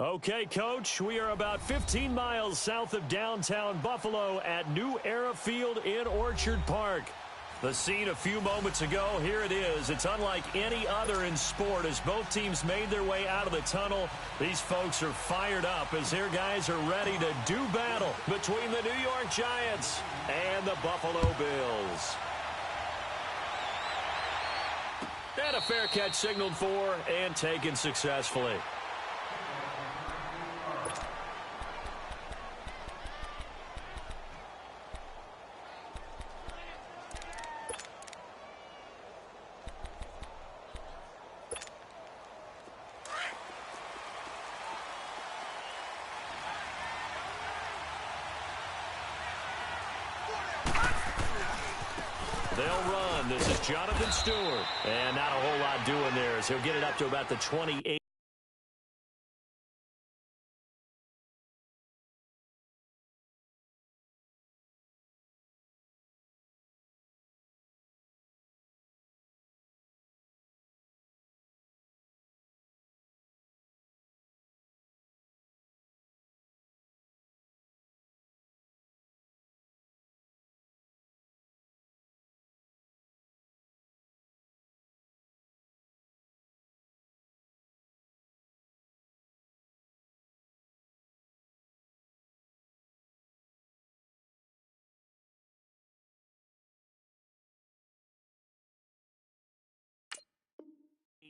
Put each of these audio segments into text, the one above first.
Okay, Coach, we are about 15 miles south of downtown Buffalo at New Era Field in Orchard Park. The scene a few moments ago, here it is. It's unlike any other in sport as both teams made their way out of the tunnel. These folks are fired up as their guys are ready to do battle between the New York Giants and the Buffalo Bills. And a fair catch signaled for and taken successfully. They'll run. This is Jonathan Stewart. And not a whole lot doing there as he'll get it up to about the 28.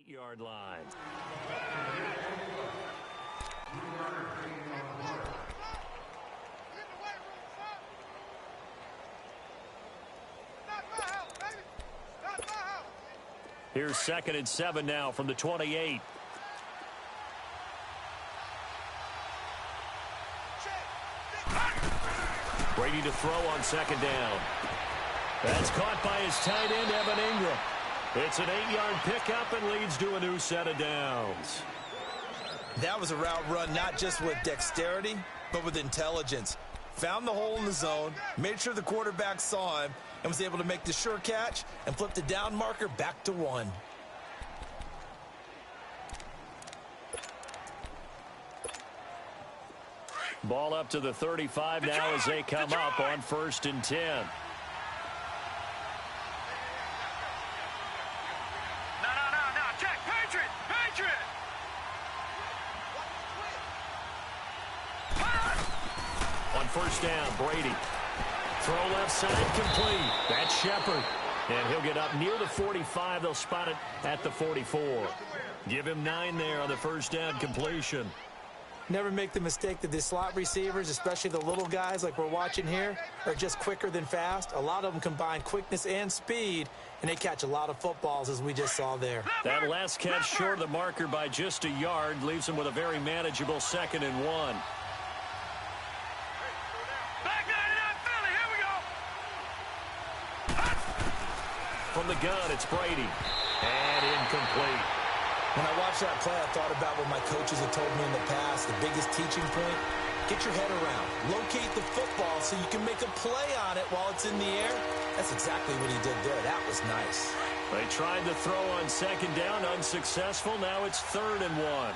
Yard line. Here's 2nd and 7 now from the 28. Brady to throw on 2nd down. That's caught by his tight end, Evan Ingram. It's an 8-yard pickup and leads to a new set of downs. That was a route run not just with dexterity, but with intelligence. Found the hole in the zone, made sure the quarterback saw him, and was able to make the sure catch and flip the down marker back to 1. Ball up to the 35 now as they come up on 1st and 10. First down, Brady. Throw left side, complete. That's Shepard. And he'll get up near the 45. They'll spot it at the 44. Give him 9 there on the first down completion. Never make the mistake that the slot receivers, especially the little guys like we're watching here, are just quicker than fast. A lot of them combine quickness and speed, and they catch a lot of footballs, as we just saw there. That last catch short of the marker by just a yard leaves him with a very manageable 2nd and 1. From the gun, it's Brady. And incomplete. When I watched that play, I thought about what my coaches had told me in the past. The biggest teaching point, get your head around. Locate the football so you can make a play on it while it's in the air. That's exactly what he did there. That was nice. They tried to throw on 2nd down, unsuccessful. Now it's 3rd and 1.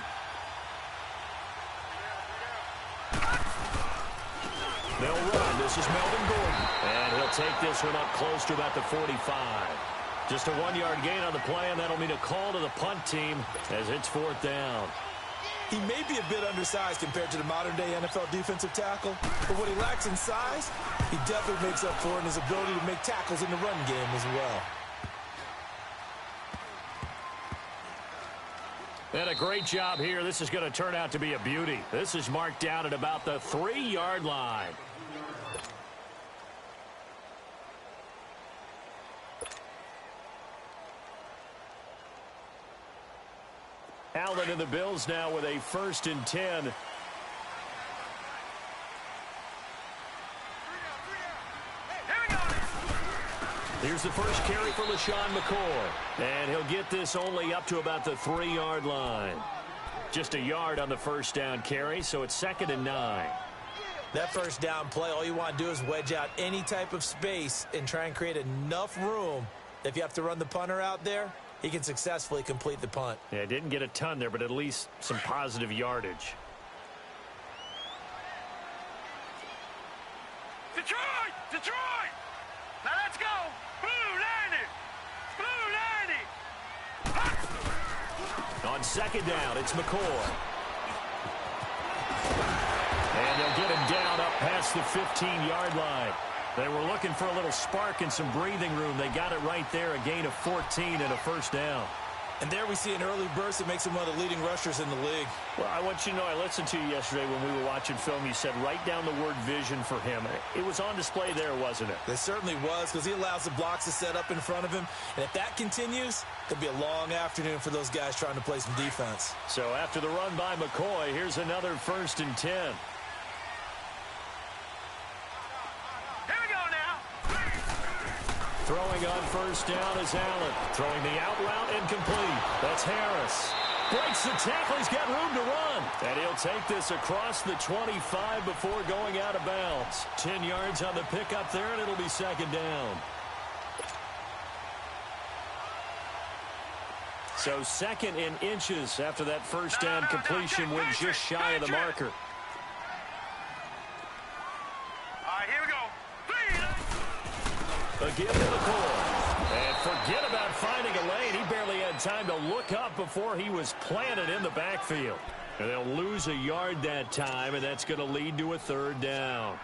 They'll run. This is Melvin Gordon. And he'll take this one up close to about the 45. Just a 1-yard gain on the play, and that'll mean a call to the punt team as it's 4th down. He may be a bit undersized compared to the modern-day NFL defensive tackle, but what he lacks in size, he definitely makes up for in his ability to make tackles in the run game as well. And a great job here. This is going to turn out to be a beauty. This is marked down at about the 3-yard line. Allen and the Bills now with a 1st and 10. Here's the first carry for LaShawn McCoy. And he'll get this only up to about the 3-yard line. Just a yard on the first down carry, so it's 2nd and 9. That first down play, all you want to do is wedge out any type of space and try and create enough room. If you have to run the punter out there, he can successfully complete the punt. Yeah, didn't get a ton there, but at least some positive yardage. Detroit! Detroit! Now let's go! Blue 90! On second down, it's McCoy. And they'll get him down up past the 15-yard line. They were looking for a little spark and some breathing room. They got it right there, a gain of 14 and a first down. And there we see an early burst that makes him one of the leading rushers in the league. Well, I want you to know, I listened to you yesterday when we were watching film. You said write down the word vision for him. It was on display there, wasn't it? It certainly was, because he allows the blocks to set up in front of him. And if that continues, it'll be a long afternoon for those guys trying to play some defense. So after the run by McCoy, here's another 1st and 10. Here we go now! Throwing on first down is Allen. Throwing the out route incomplete. That's Harris. Breaks the tackle. He's got room to run. And he'll take this across the 25 before going out of bounds. 10 yards on the pickup there, and it'll be second down. So second in inches after that first down completion went just shy of the marker. All right, here we go. Again to McCoy. And forget about finding a lane. He barely had time to look up before he was planted in the backfield. And they'll lose a yard that time, and that's going to lead to a third down.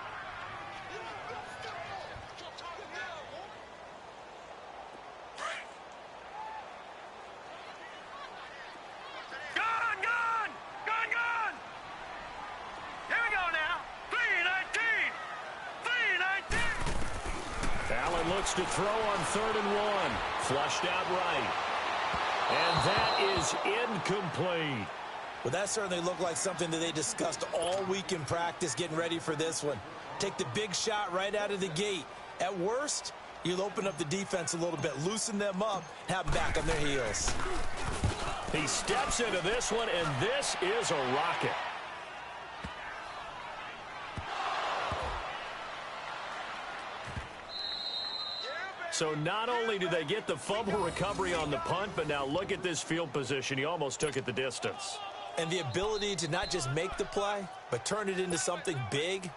Gone! Here we go now. 3-19! Allen looks to throw on 3rd and 1. Flushed out right. And that is incomplete. Well, that certainly looked like something that they discussed all week in practice getting ready for this one. Take the big shot right out of the gate. At worst, you'll open up the defense a little bit, loosen them up, have them back on their heels. He steps into this one, and this is a rocket. So not only do they get the fumble recovery on the punt, but now look at this field position. He almost took it the distance. And the ability to not just make the play, but turn it into something big,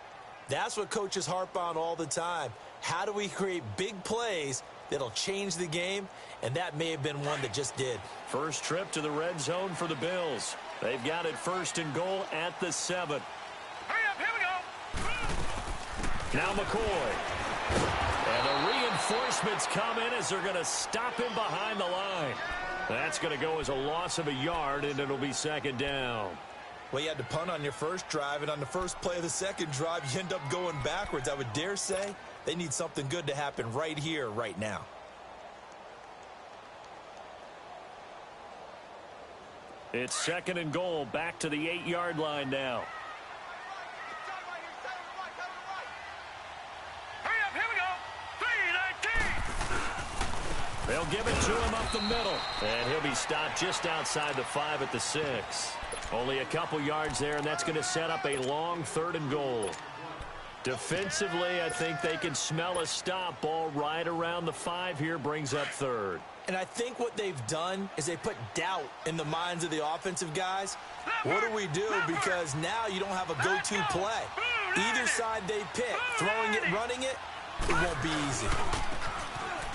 that's what coaches harp on all the time. How do we create big plays that'll change the game? And that may have been one that just did. First trip to the red zone for the Bills. They've got it 1st and goal at the 7. Hurry up, here we go! Now McCoy. And the reinforcements come in as they're going to stop him behind the line. That's going to go as a loss of a yard, and it'll be second down. Well, you had to punt on your first drive, and on the first play of the second drive, you end up going backwards. I would dare say they need something good to happen right here, right now. It's 2nd and goal, back to the 8-yard line now. Hurry up, here we go! 3-19! They'll give it to him up the middle. And he'll be stopped just outside the 5 at the 6. Only a couple yards there, and that's going to set up a long 3rd and goal. Defensively, I think they can smell a stop. Ball right around the 5 here, brings up 3rd. And I think what they've done is they put doubt in the minds of the offensive guys. What do we do? Because now you don't have a go-to play. Either side they pick, throwing it, running it, it won't be easy.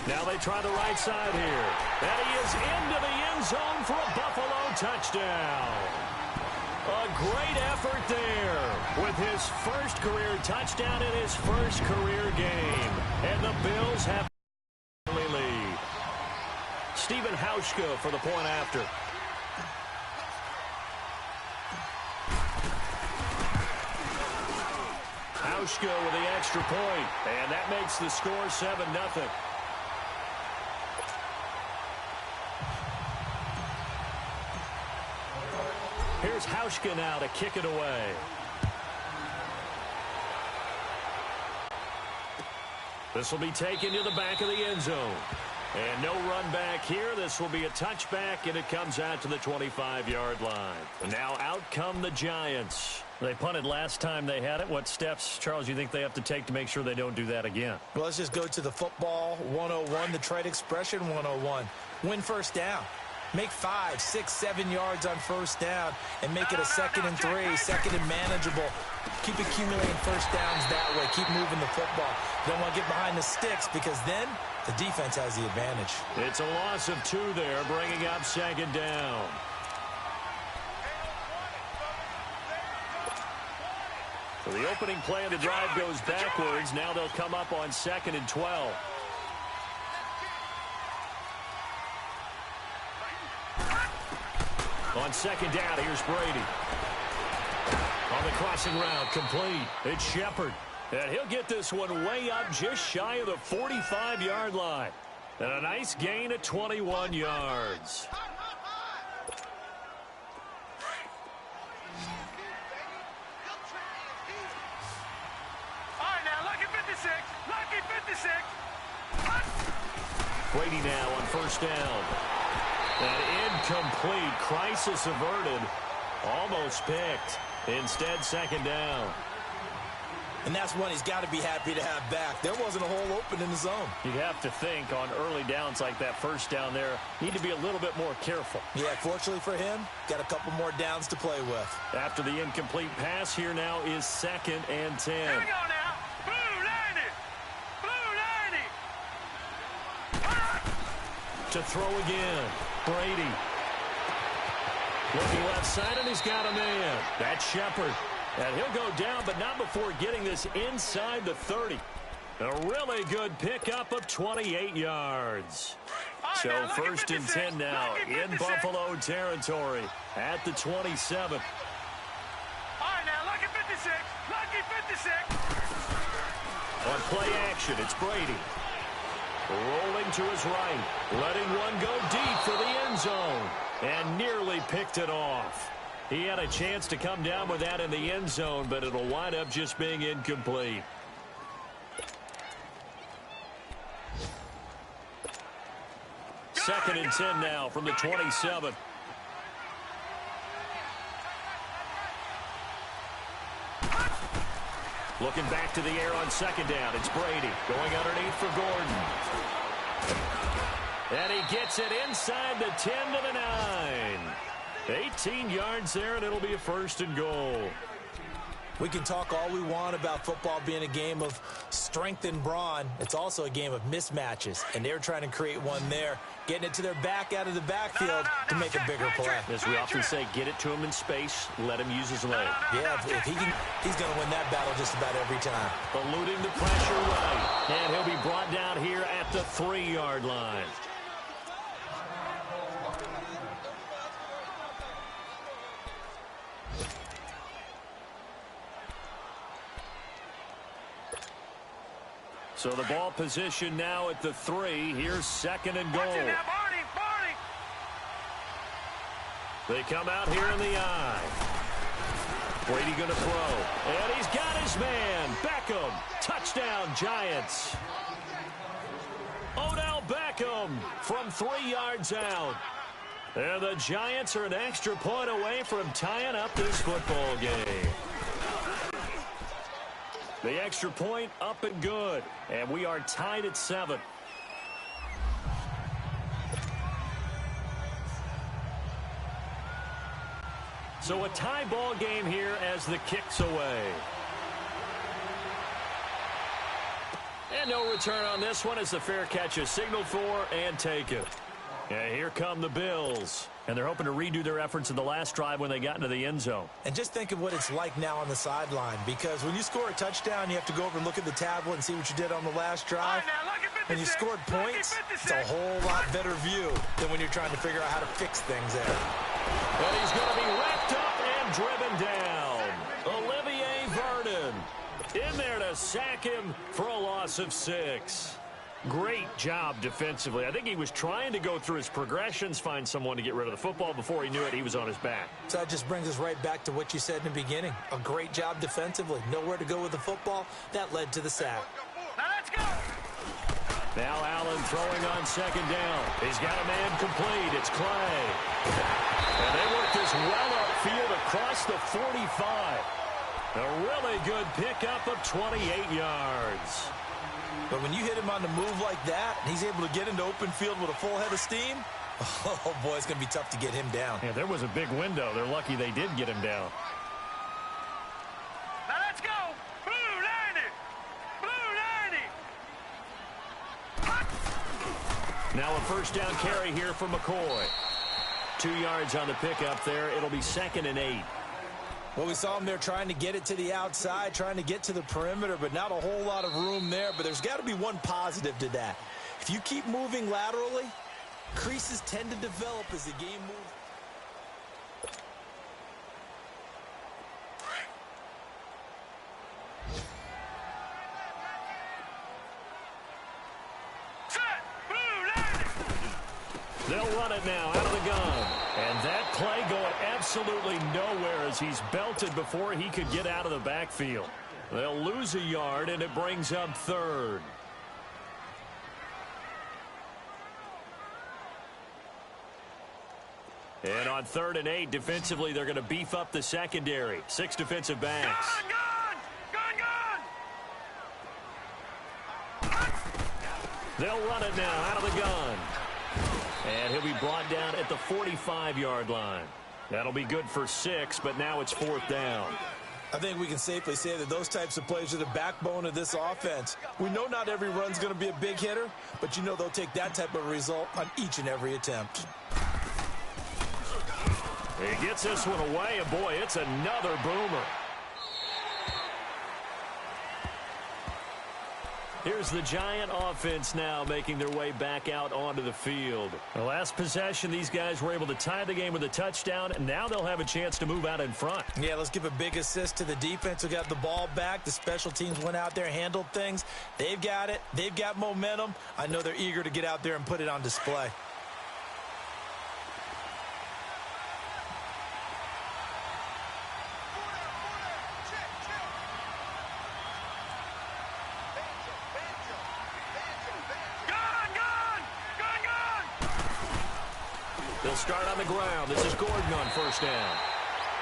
Now they try the right side here. And he is into the end zone for a Buffalo touchdown. A great effort there with his first career touchdown in his first career game. And the Bills have the lead. Stephen Hauschka for the point after. Hauschka with the extra point. And that makes the score 7-0. Here's Hauschka now to kick it away. This will be taken to the back of the end zone. And no run back here. This will be a touchback, and it comes out to the 25-yard line. And now out come the Giants. They punted last time they had it. What steps, Charles, you think they have to take to make sure they don't do that again? Well, let's just go to the football 101, the trade expression 101. Win first down. Make 5, 6, 7 yards on first down and make it a 2nd and 3, 2nd and manageable. Keep accumulating first downs that way. Keep moving the football. You don't want to get behind the sticks because then the defense has the advantage. It's a loss of 2 there, bringing up 2nd down. So the opening play of the drive goes backwards. Now they'll come up on 2nd and 12. On 2nd down, here's Brady. On the crossing route, complete. It's Shepard. And he'll get this one way up just shy of the 45-yard line. And a nice gain of 21 yards. All right, now, lucky 56. Lucky 56. Brady now on first down. An incomplete. Crisis averted. Almost picked. Instead, 2nd down. And that's one he's got to be happy to have back. There wasn't a hole open in the zone. You'd have to think on early downs like that first down there, need to be a little bit more careful. Yeah, fortunately for him, got a couple more downs to play with. After the incomplete pass, here now is 2nd and 10. Here we go now. Blue 90. Blue 90. To throw again. Brady. Looking left side, and he's got a man. That's Shepard. And he'll go down, but not before getting this inside the 30. A really good pickup of 28 yards. So 1st and 10 now in Buffalo territory at the 27. All right, now, lucky 56. Lucky 56. On play action, it's Brady. Rolling to his right. Letting one go deep for the end zone. And nearly picked it off. He had a chance to come down with that in the end zone, but it'll wind up just being incomplete. Second and 10 now from the 27. Looking back to the air on 2nd down. It's Brady going underneath for Gordon. And he gets it inside the 10 to the 9. 18 yards there, and it'll be a 1st and goal. We can talk all we want about football being a game of strength and brawn. It's also a game of mismatches, and they're trying to create one there, getting it to their back out of the backfield to make a bigger play. As we often say, get it to him in space, let him use his leg. Yeah, if he can, he's going to win that battle just about every time. Eluding the pressure right, and he'll be brought down here at the 3-yard line. So the ball position now at the 3. Here's 2nd and goal. They come out here in the I. Brady going to throw. And he's got his man. Beckham. Touchdown, Giants. Odell Beckham from 3 yards out. And the Giants are an extra point away from tying up this football game. The extra point up and good. And we are tied at 7. So a tie ball game here as the kick's away. And no return on this one as the fair catch is signaled for and taken. And here come the Bills. And they're hoping to redo their efforts in the last drive when they got into the end zone. And just think of what it's like now on the sideline, because when you score a touchdown, you have to go over and look at the tablet and see what you did on the last drive. When you scored points, it's a whole lot better view than when you're trying to figure out how to fix things there. And he's going to be wrapped up and driven down. Olivier Vernon in there to sack him for a loss of 6. Great job defensively. I think he was trying to go through his progressions, find someone to get rid of the football. Before he knew it, he was on his back. So that just brings us right back to what you said in the beginning. A great job defensively. Nowhere to go with the football. That led to the sack. Now let's go. Now Allen throwing on 2nd down. He's got a man complete. It's Clay. And they work this well upfield across the 45. A really good pickup of 28 yards. But when you hit him on the move like that, and he's able to get into open field with a full head of steam, Oh, boy, it's going to be tough to get him down. Yeah, there was a big window. They're lucky they did get him down. Now let's go. Blue 90. Blue 90. Now a first down carry here for McCoy. 2 yards on the pickup there. It'll be 2nd and 8. Well, we saw him there trying to get it to the outside, trying to get to the perimeter, but not a whole lot of room there. But there's got to be one positive to that. If you keep moving laterally, creases tend to develop as the game moves. Set. Blue 90. They'll run it now out of the gun. And that play going absolutely nowhere as he's belted before he could get out of the backfield. They'll lose a yard, and it brings up 3rd. And on 3rd and 8, defensively, they're going to beef up the secondary. 6 defensive backs. They'll run it now out of the gun. And he'll be brought down at the 45-yard line. That'll be good for 6, but now it's 4th down. I think we can safely say that those types of plays are the backbone of this offense. We know not every run's going to be a big hitter, but you know they'll take that type of result on each and every attempt. He gets this one away, and boy, it's another boomer. Here's the Giant offense now making their way back out onto the field. The last possession, these guys were able to tie the game with a touchdown, and now they'll have a chance to move out in front. Yeah, let's give a big assist to the defense who got the ball back. The special teams went out there, handled things. They've got it. They've got momentum. I know they're eager to get out there and put it on display. They'll start on the ground. This is Gordon on first down.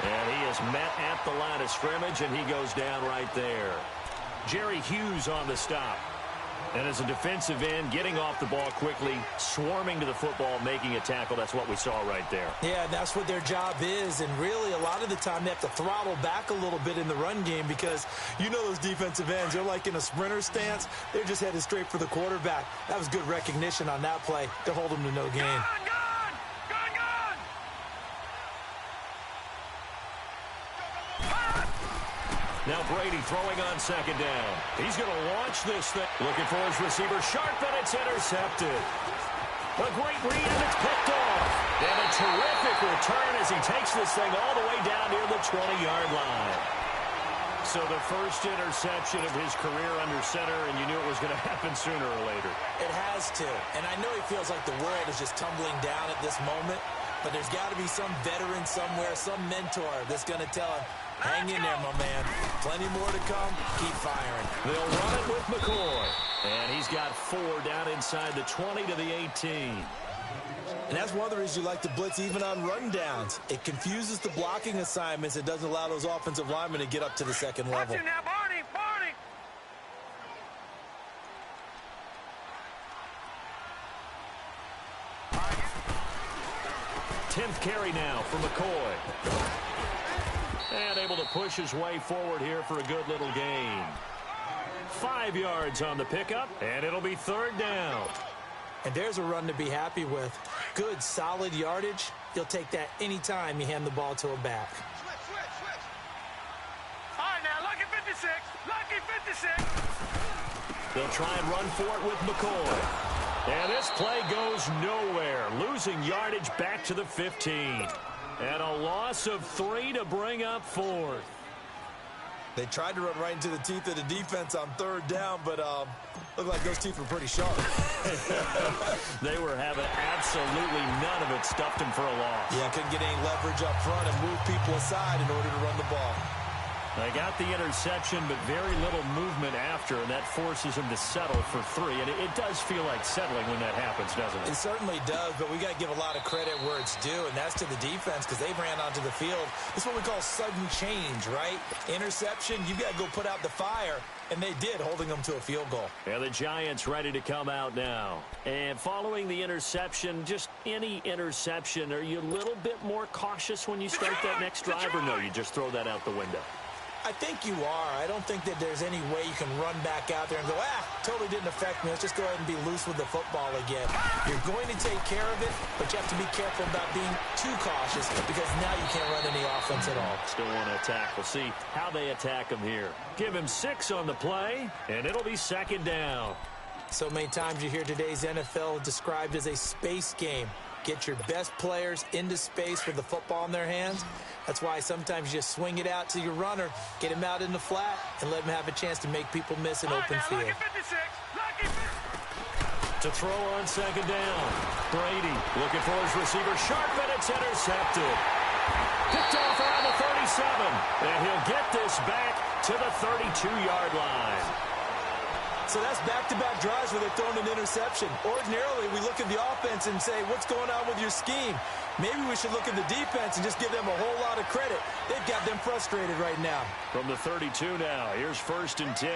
And he is met at the line of scrimmage, and he goes down right there. Jerry Hughes on the stop. And as a defensive end, getting off the ball quickly, swarming to the football, making a tackle. That's what we saw right there. Yeah, that's what their job is. And really, a lot of the time, they have to throttle back a little bit in the run game because you know those defensive ends, they're like in a sprinter stance. They're just headed straight for the quarterback. That was good recognition on that play to hold them to no gain. Now Brady throwing on second down. He's going to launch this thing. Looking for his receiver. Sharp, and it's intercepted. A great read, and it's picked off. And a terrific return as he takes this thing all the way down near the 20-yard line. So the first interception of his career under center, and you knew it was going to happen sooner or later. It has to. And I know he feels like the world is just tumbling down at this moment, but there's got to be some veteran somewhere, some mentor that's going to tell him, hang in there, my man. Plenty more to come. Keep firing. They'll run it with McCoy. And he's got 4 down inside the 20 to the 18. And that's one of the reasons you like to blitz even on rundowns. It confuses the blocking assignments. It doesn't allow those offensive linemen to get up to the second level. Watch it now, Barney, Barney. 10th carry now for McCoy. And able to push his way forward here for a good little gain. 5 yards on the pickup, and it'll be 3rd down. And there's a run to be happy with. Good, solid yardage. You'll take that anytime you hand the ball to a back. Switch. All right, now, lucky 56. Lucky 56. They'll try and run for it with McCoy. And this play goes nowhere. Losing yardage back to the 15. And a loss of 3 to bring up 4th. They tried to run right into the teeth of the defense on 3rd down, but looked like those teeth were pretty sharp. They were having absolutely none of it. Stuffed him for a loss. Yeah, couldn't get any leverage up front and move people aside in order to run the ball. They got the interception, but very little movement after, and that forces him to settle for 3. And it does feel like settling when that happens, doesn't it? It certainly does, but we got to give a lot of credit where it's due, and that's to the defense because they ran onto the field. It's what we call sudden change, right? Interception, you got to go put out the fire, and they did, holding them to a field goal. Yeah, the Giants ready to come out now. And following the interception, just any interception, are you a little bit more cautious when you start that next drive, or no, you just throw that out the window? I think you are. I don't think that there's any way you can run back out there and go, totally didn't affect me. Let's just go ahead and be loose with the football again. You're going to take care of it, but you have to be careful about being too cautious because now you can't run any offense at all. Still want to attack. We'll see how they attack him here. Give him 6 on the play, and it'll be 2nd down. So many times you hear today's NFL described as a space game. Get your best players into space with the football in their hands. That's why sometimes you just swing it out to your runner, get him out in the flat, and let him have a chance to make people miss an open field. To throw on 2nd down. Brady looking for his receiver. Sharp, and it's intercepted. Picked off around the 37. And he'll get this back to the 32-yard line. So that's back-to-back drives where they're throwing an interception. Ordinarily, we look at the offense and say, what's going on with your scheme? Maybe we should look at the defense and just give them a whole lot of credit. They've got them frustrated right now. From the 32 now, here's 1st and 10.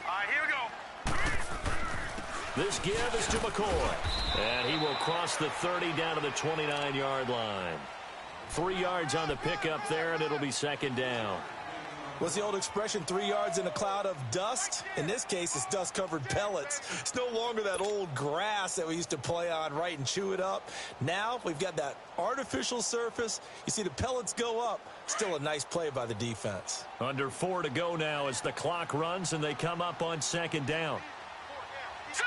All right, here we go. This give is to McCoy. And he will cross the 30 down to the 29-yard line. 3 yards on the pickup there, and it'll be 2nd down. What's the old expression, 3 yards in a cloud of dust? In this case, it's dust-covered pellets. It's no longer that old grass that we used to play on, right, and chew it up. Now we've got that artificial surface. You see the pellets go up. Still a nice play by the defense. Under 4 to go now as the clock runs, and they come up on 2nd down. Set.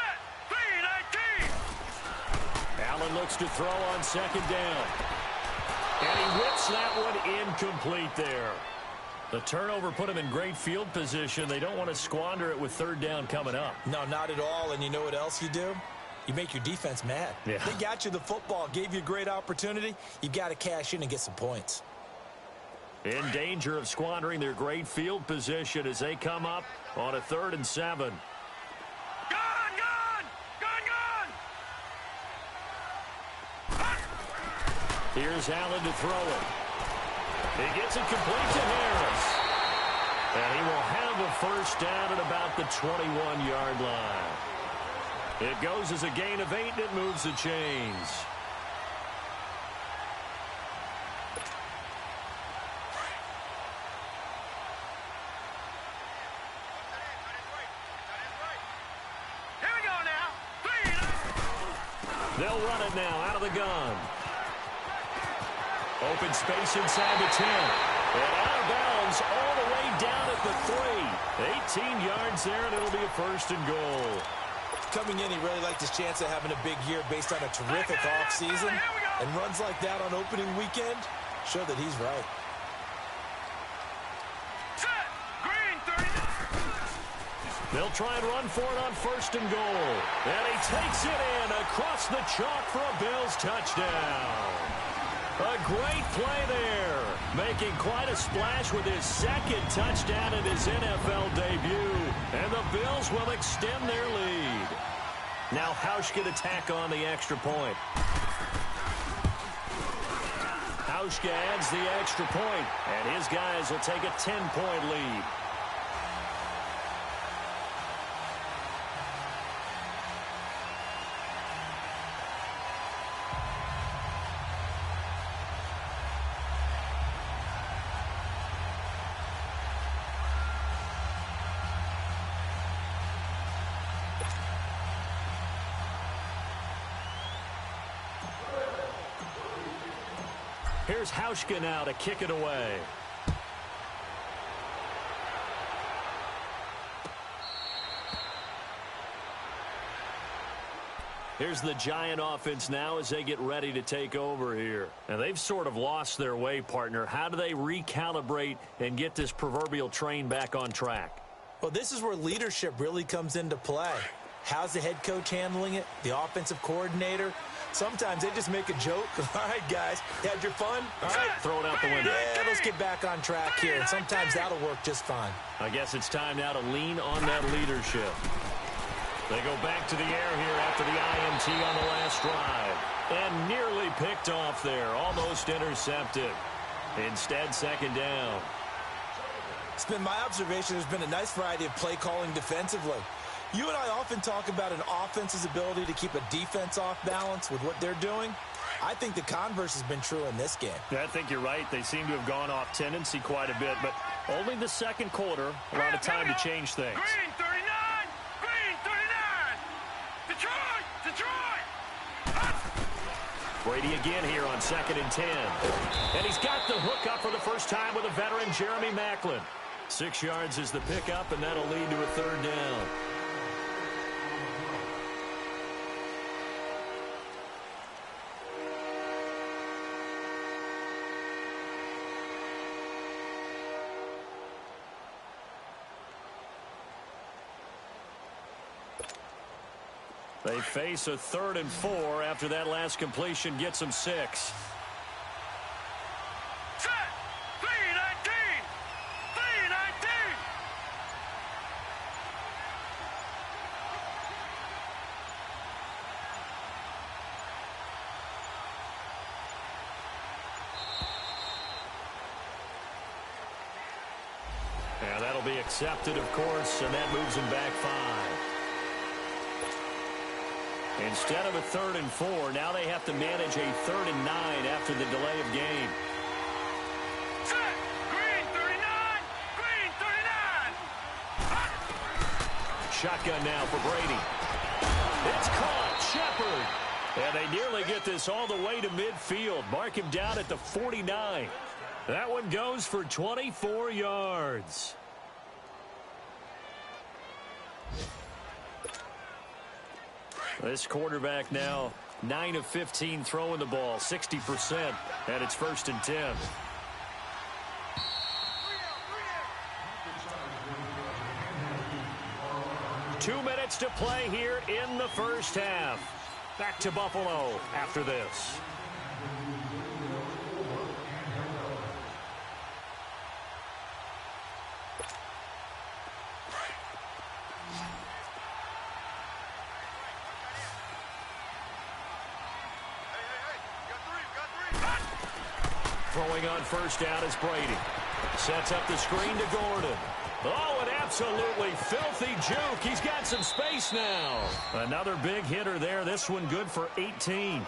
3-19. Allen looks to throw on 2nd down. And he whips that one incomplete there. The turnover put him in great field position. They don't want to squander it with 3rd down coming up. No, not at all. And you know what else you do? You make your defense mad. Yeah. They got you the football, gave you a great opportunity. You got to cash in and get some points. In danger of squandering their great field position as they come up on a 3rd and 7. Gone, gone, gone, gone. Here's Allen to throw it. He gets it complete to Harris. And he will have a 1st down at about the 21-yard line. It goes as a gain of 8, and it moves the chains. Here we go now. 3. They'll run it now out of the gun. Open space inside the 10. And out of bounds all the way down at the 3. 18 yards there, and it'll be a 1st and goal. Coming in, he really liked his chance of having a big year based on a terrific offseason. And runs like that on opening weekend show that he's right. Set. Green 30. They'll try and run for it on 1st and goal. And he takes it in across the chalk for a Bills touchdown. A great play there, making quite a splash with his 2nd touchdown in his NFL debut. And the Bills will extend their lead. Now Hauschka to tack on the extra point. Hauschka adds the extra point, and his guys will take a 10-point lead. Here's Hauschka now to kick it away. Here's the Giant offense now as they get ready to take over here. And they've sort of lost their way, partner. How do they recalibrate and get this proverbial train back on track? Well, this is where leadership really comes into play. How's the head coach handling it? The offensive coordinator? Sometimes they just make a joke. All right, guys, you had your fun? All right. Throw it out the window. Yeah, let's get back on track here. And sometimes that'll work just fine. I guess it's time now to lean on that leadership. They go back to the air here after the INT on the last drive. And nearly picked off there. Almost intercepted. Instead, second down. It's been my observation there's been a nice variety of play calling defensively. You and I often talk about an offense's ability to keep a defense off balance with what they're doing. I think the converse has been true in this game. I think you're right. They seem to have gone off tendency quite a bit, but only the second quarter, a lot of time to change things. Green 39! Green 39! Detroit! Detroit! Brady again here on 2nd and 10. And he's got the hook up for the first time with a veteran, Jeremy Maclin. 6 yards is the pickup, and that'll lead to a third down. They face a 3rd and 4 after that last completion gets them 6. Set! 319! 319! Yeah, that'll be accepted, of course, and that moves them back 5. Instead of a 3rd and 4, now they have to manage a 3rd and 9 after the delay of game. Set! Green 39! Green 39! Shotgun now for Brady. It's caught. Shepard. And they nearly get this all the way to midfield. Mark him down at the 49. That one goes for 24 yards. This quarterback now 9 of 15 throwing the ball, 60%, and it's 1st and 10. Two minutes to play here in the first half. Back to Buffalo after this. Throwing on first down is Brady. Sets up the screen to Gordon. Oh, an absolutely filthy juke. He's got some space now. Another big hitter there. This one good for 18.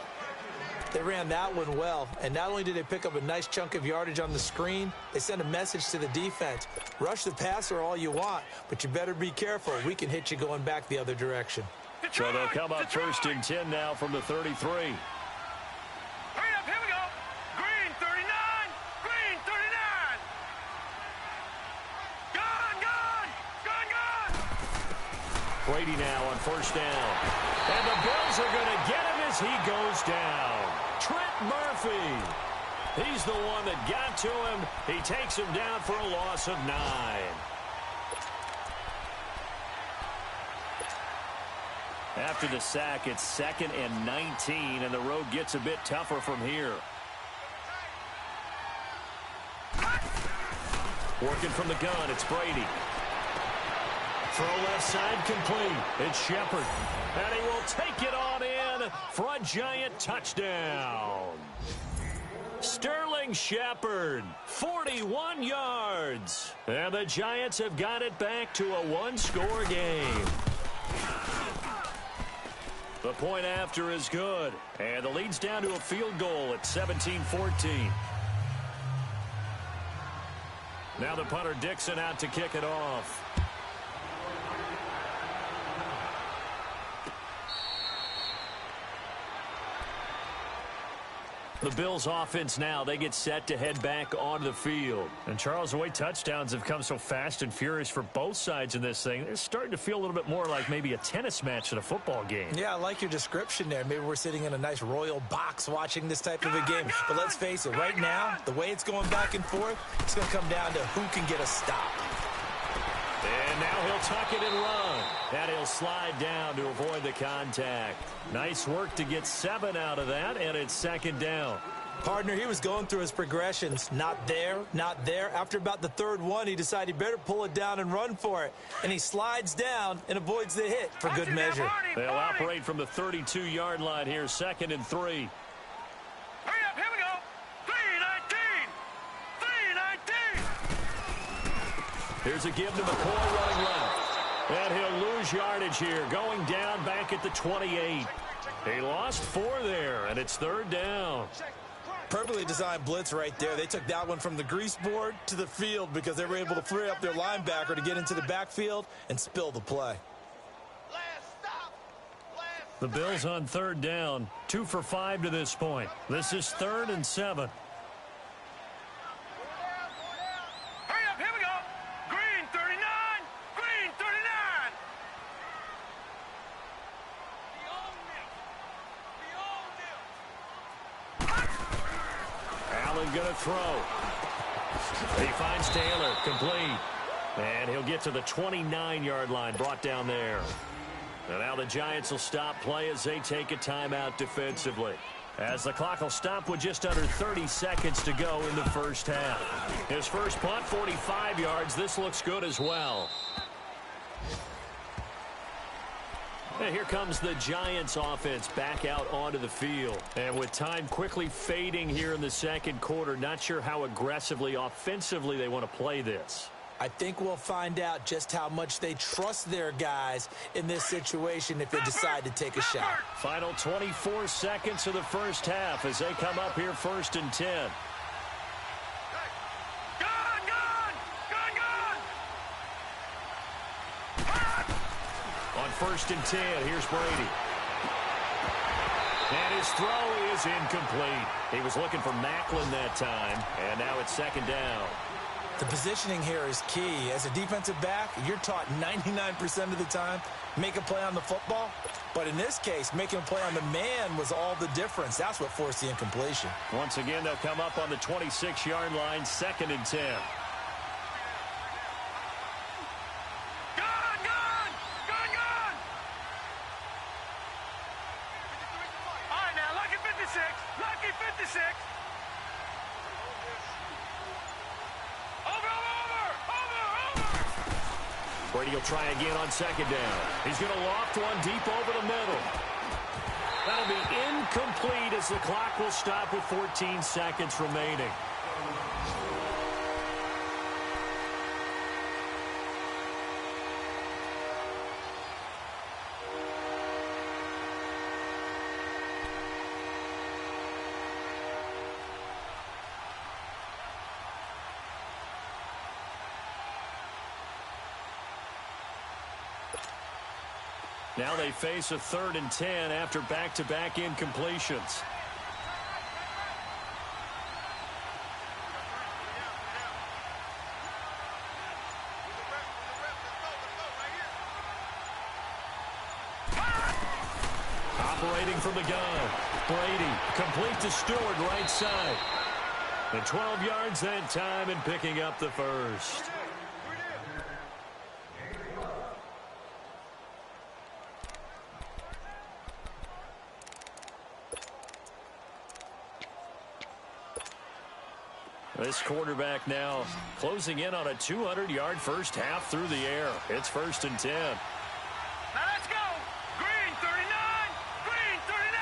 They ran that one well, and not only did they pick up a nice chunk of yardage on the screen, they sent a message to the defense. Rush the passer all you want, but you better be careful. We can hit you going back the other direction. So they'll come up 1st and 10 now from the 33. Brady now on first down. And the Bills are going to get him as he goes down. Trent Murphy. He's the one that got to him. He takes him down for a loss of 9. After the sack, it's 2nd and 19, and the road gets a bit tougher from here. Working from the gun, it's Brady. Throw left side complete. It's Shepard. And he will take it on in for a giant touchdown. Sterling Shepard, 41 yards. And the Giants have got it back to a one-score game. The point after is good. And the lead's down to a field goal at 17-14. Now the punter Dixon out to kick it off. The Bills offense now, they get set to head back onto the field. And Charles, the way touchdowns have come so fast and furious for both sides in this thing, it's starting to feel a little bit more like maybe a tennis match than a football game. Yeah, I like your description there. Maybe we're sitting in a nice royal box watching this type of a game. But let's face it, right now, the way it's going back and forth, it's going to come down to who can get a stop. And now he'll tuck it and run. And he'll slide down to avoid the contact. Nice work to get 7 out of that, and it's second down. Partner, he was going through his progressions. Not there, not there. After about the third one, he decided he better pull it down and run for it. And he slides down and avoids the hit for good measure. They'll operate from the 32-yard line here, 2nd and 3. Hurry up, here we go. 3-19. 3-19. Here's a give to McCoy running left. And he'll lose yardage here, going down back at the 28. He lost 4 there, and it's 3rd down. Perfectly designed blitz right there. They took that one from the grease board to the field because they were able to free up their linebacker to get into the backfield and spill the play. The Bills on 3rd down, 2 for 5 to this point. This is 3rd and 7. Hurry up, here we go. Green 39. Green 39. Allen going to throw. He finds Taylor, complete. And he'll get to the 29-yard line, brought down there. And now the Giants will stop play as they take a timeout defensively. As the clock will stop with just under 30 seconds to go in the first half. His first punt, 45 yards. This looks good as well. And here comes the Giants offense back out onto the field. And with time quickly fading here in the second quarter, not sure how aggressively, offensively they want to play this. I think we'll find out just how much they trust their guys in this situation if they decide to take a shot. Final 24 seconds of the first half as they come up here 1st and 10. On 1st and 10, here's Brady. And his throw is incomplete. He was looking for Macklin that time, and now it's 2nd down. The positioning here is key. As a defensive back, you're taught 99% of the time, make a play on the football. But in this case, making a play on the man was all the difference. That's what forced the incompletion. Once again, they'll come up on the 26-yard line, 2nd and 10. Brady will try again on 2nd down. He's going to loft one deep over the middle. That'll be incomplete as the clock will stop with 14 seconds remaining. Now they face a 3rd and 10 after back-to-back incompletions. Operating from the gun. Brady, complete to Stewart, right side. And 12 yards that time and picking up the first. This quarterback now closing in on a 200-yard first half through the air. It's 1st and 10. Now let's go. Green 39. Green 39.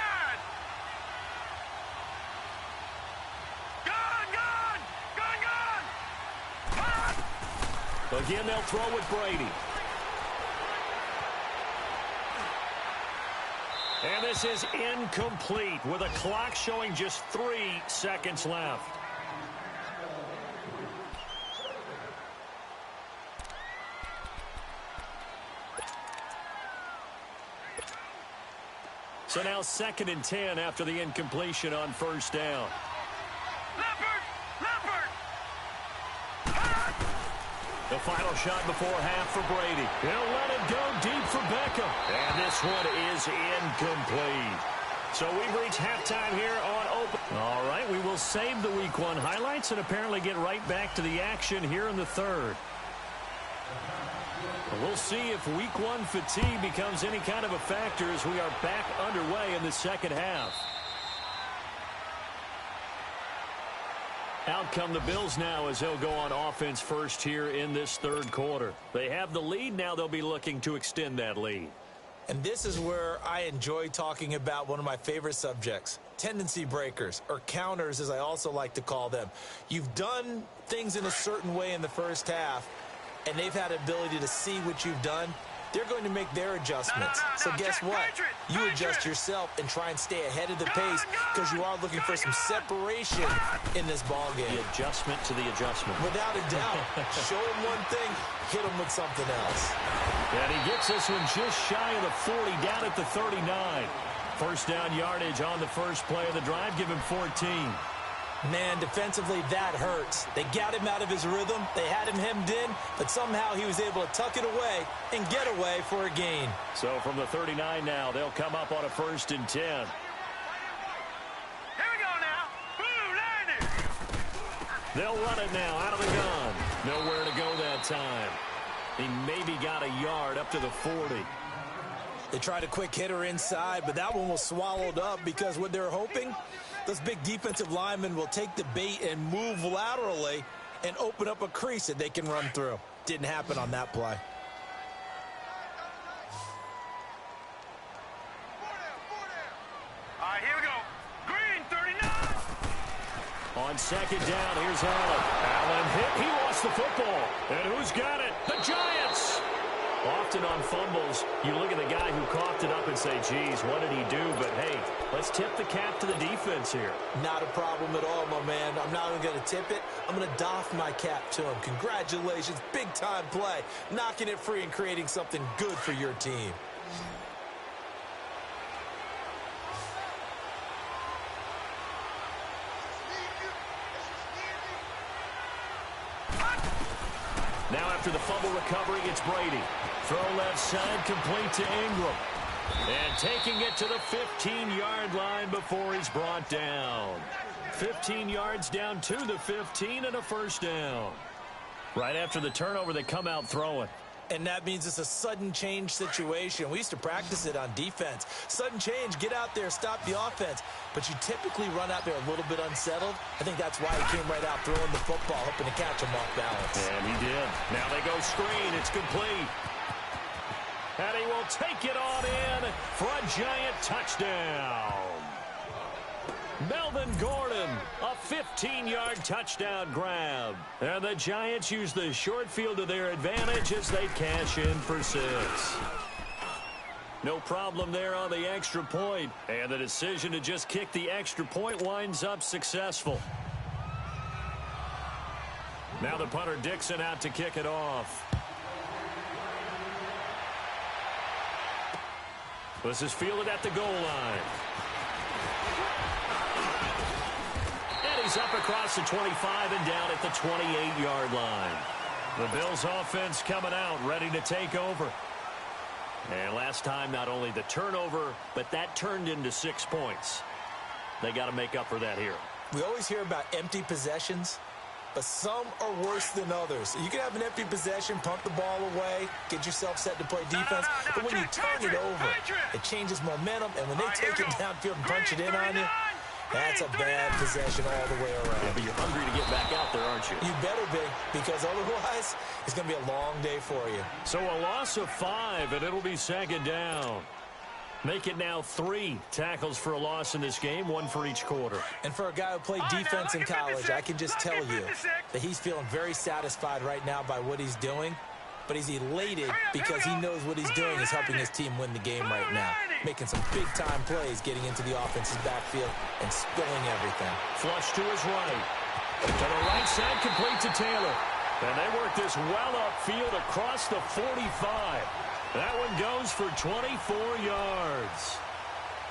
Gun. Again, they'll throw with Brady. And this is incomplete with a clock showing just 3 seconds left. So now 2nd and 10 after the incompletion on 1st down. Leopard. The final shot before half for Brady. He'll let it go deep for Beckham. And this one is incomplete. So we've reached halftime here on Open. All right, we will save the Week 1 highlights and apparently get right back to the action here in the 3rd. We'll see if week one fatigue becomes any kind of a factor as we are back underway in the second half. Out come the Bills now as they'll go on offense first here in this third quarter. They have the lead. Now they'll be looking to extend that lead. And this is where I enjoy talking about one of my favorite subjects, tendency breakers, or counters as I also like to call them. You've done things in a certain way in the first half, and they've had ability to see what you've done. They're going to make their adjustments. So guess what? You adjust yourself and try and stay ahead of the pace because you are looking for some separation in this ball game. The adjustment to the adjustment. Without a doubt. Show him one thing, hit him with something else. And he gets this one just shy of the 40, down at the 39. First down yardage on the first play of the drive. Give him 14. Man, defensively, that hurts. They got him out of his rhythm. They had him hemmed in, but somehow he was able to tuck it away and get away for a gain. So from the 39 now, they'll come up on a 1st and 10. Here we go now. Blue landing. They'll run it now out of the gun. Nowhere to go that time. He maybe got a yard up to the 40. They tried a quick hitter inside, but that one was swallowed up because what they're hoping, those big defensive linemen will take the bait and move laterally and open up a crease that they can run through. Didn't happen on that play. All right, here we go. Green 39. On second down, here's Allen. Allen hit. He lost the football. And who's got it? The Giants. Often on fumbles, you look at the guy who coughed it up and say, geez, what did he do? But, hey, let's tip the cap to the defense here. Not a problem at all, my man. I'm not even going to tip it. I'm going to doff my cap to him. Congratulations. Big-time play. Knocking it free and creating something good for your team. Now after the fumble recovery, it's Brady. Throw left side, complete to Ingram. And taking it to the 15-yard line before he's brought down. 15 yards down to the 15 and a first down. Right after the turnover, they come out throwing. And that means it's a sudden change situation. We used to practice it on defense. Sudden change, get out there, stop the offense. But you typically run out there a little bit unsettled. I think that's why he came right out throwing the football, hoping to catch him off balance. And he did. Now they go screen. It's complete. And he will take it on in for a Giant touchdown. Melvin Gordon, a 15-yard touchdown grab. And the Giants use the short field to their advantage as they cash in for 6. No problem there on the extra point. And the decision to just kick the extra point winds up successful. Now the punter Dixon out to kick it off. This is fielded at the goal line. He's up across the 25 and down at the 28-yard line. The Bills offense coming out, ready to take over. And last time, not only the turnover, but that turned into 6 points. They got to make up for that here. We always hear about empty possessions, but some are worse than others. You can have an empty possession, pump the ball away, get yourself set to play defense, but when you turn it over, it changes momentum, and when they take it downfield and punch it in on you, that's a bad possession all the way around. Yeah, but you're hungry to get back out there, aren't you? You better be, because otherwise, it's going to be a long day for you. So a loss of 5, and it'll be second down. Make it now 3 tackles for a loss in this game, 1 for each quarter. And for a guy who played defense in college, I can just tell you that he's feeling very satisfied right now by what he's doing. But he's elated because he knows what he's doing is helping his team win the game right now. Making some big-time plays, getting into the offense's backfield and spilling everything. Flush to his right. To the right side, complete to Taylor. And they work this well upfield across the 45. That one goes for 24 yards.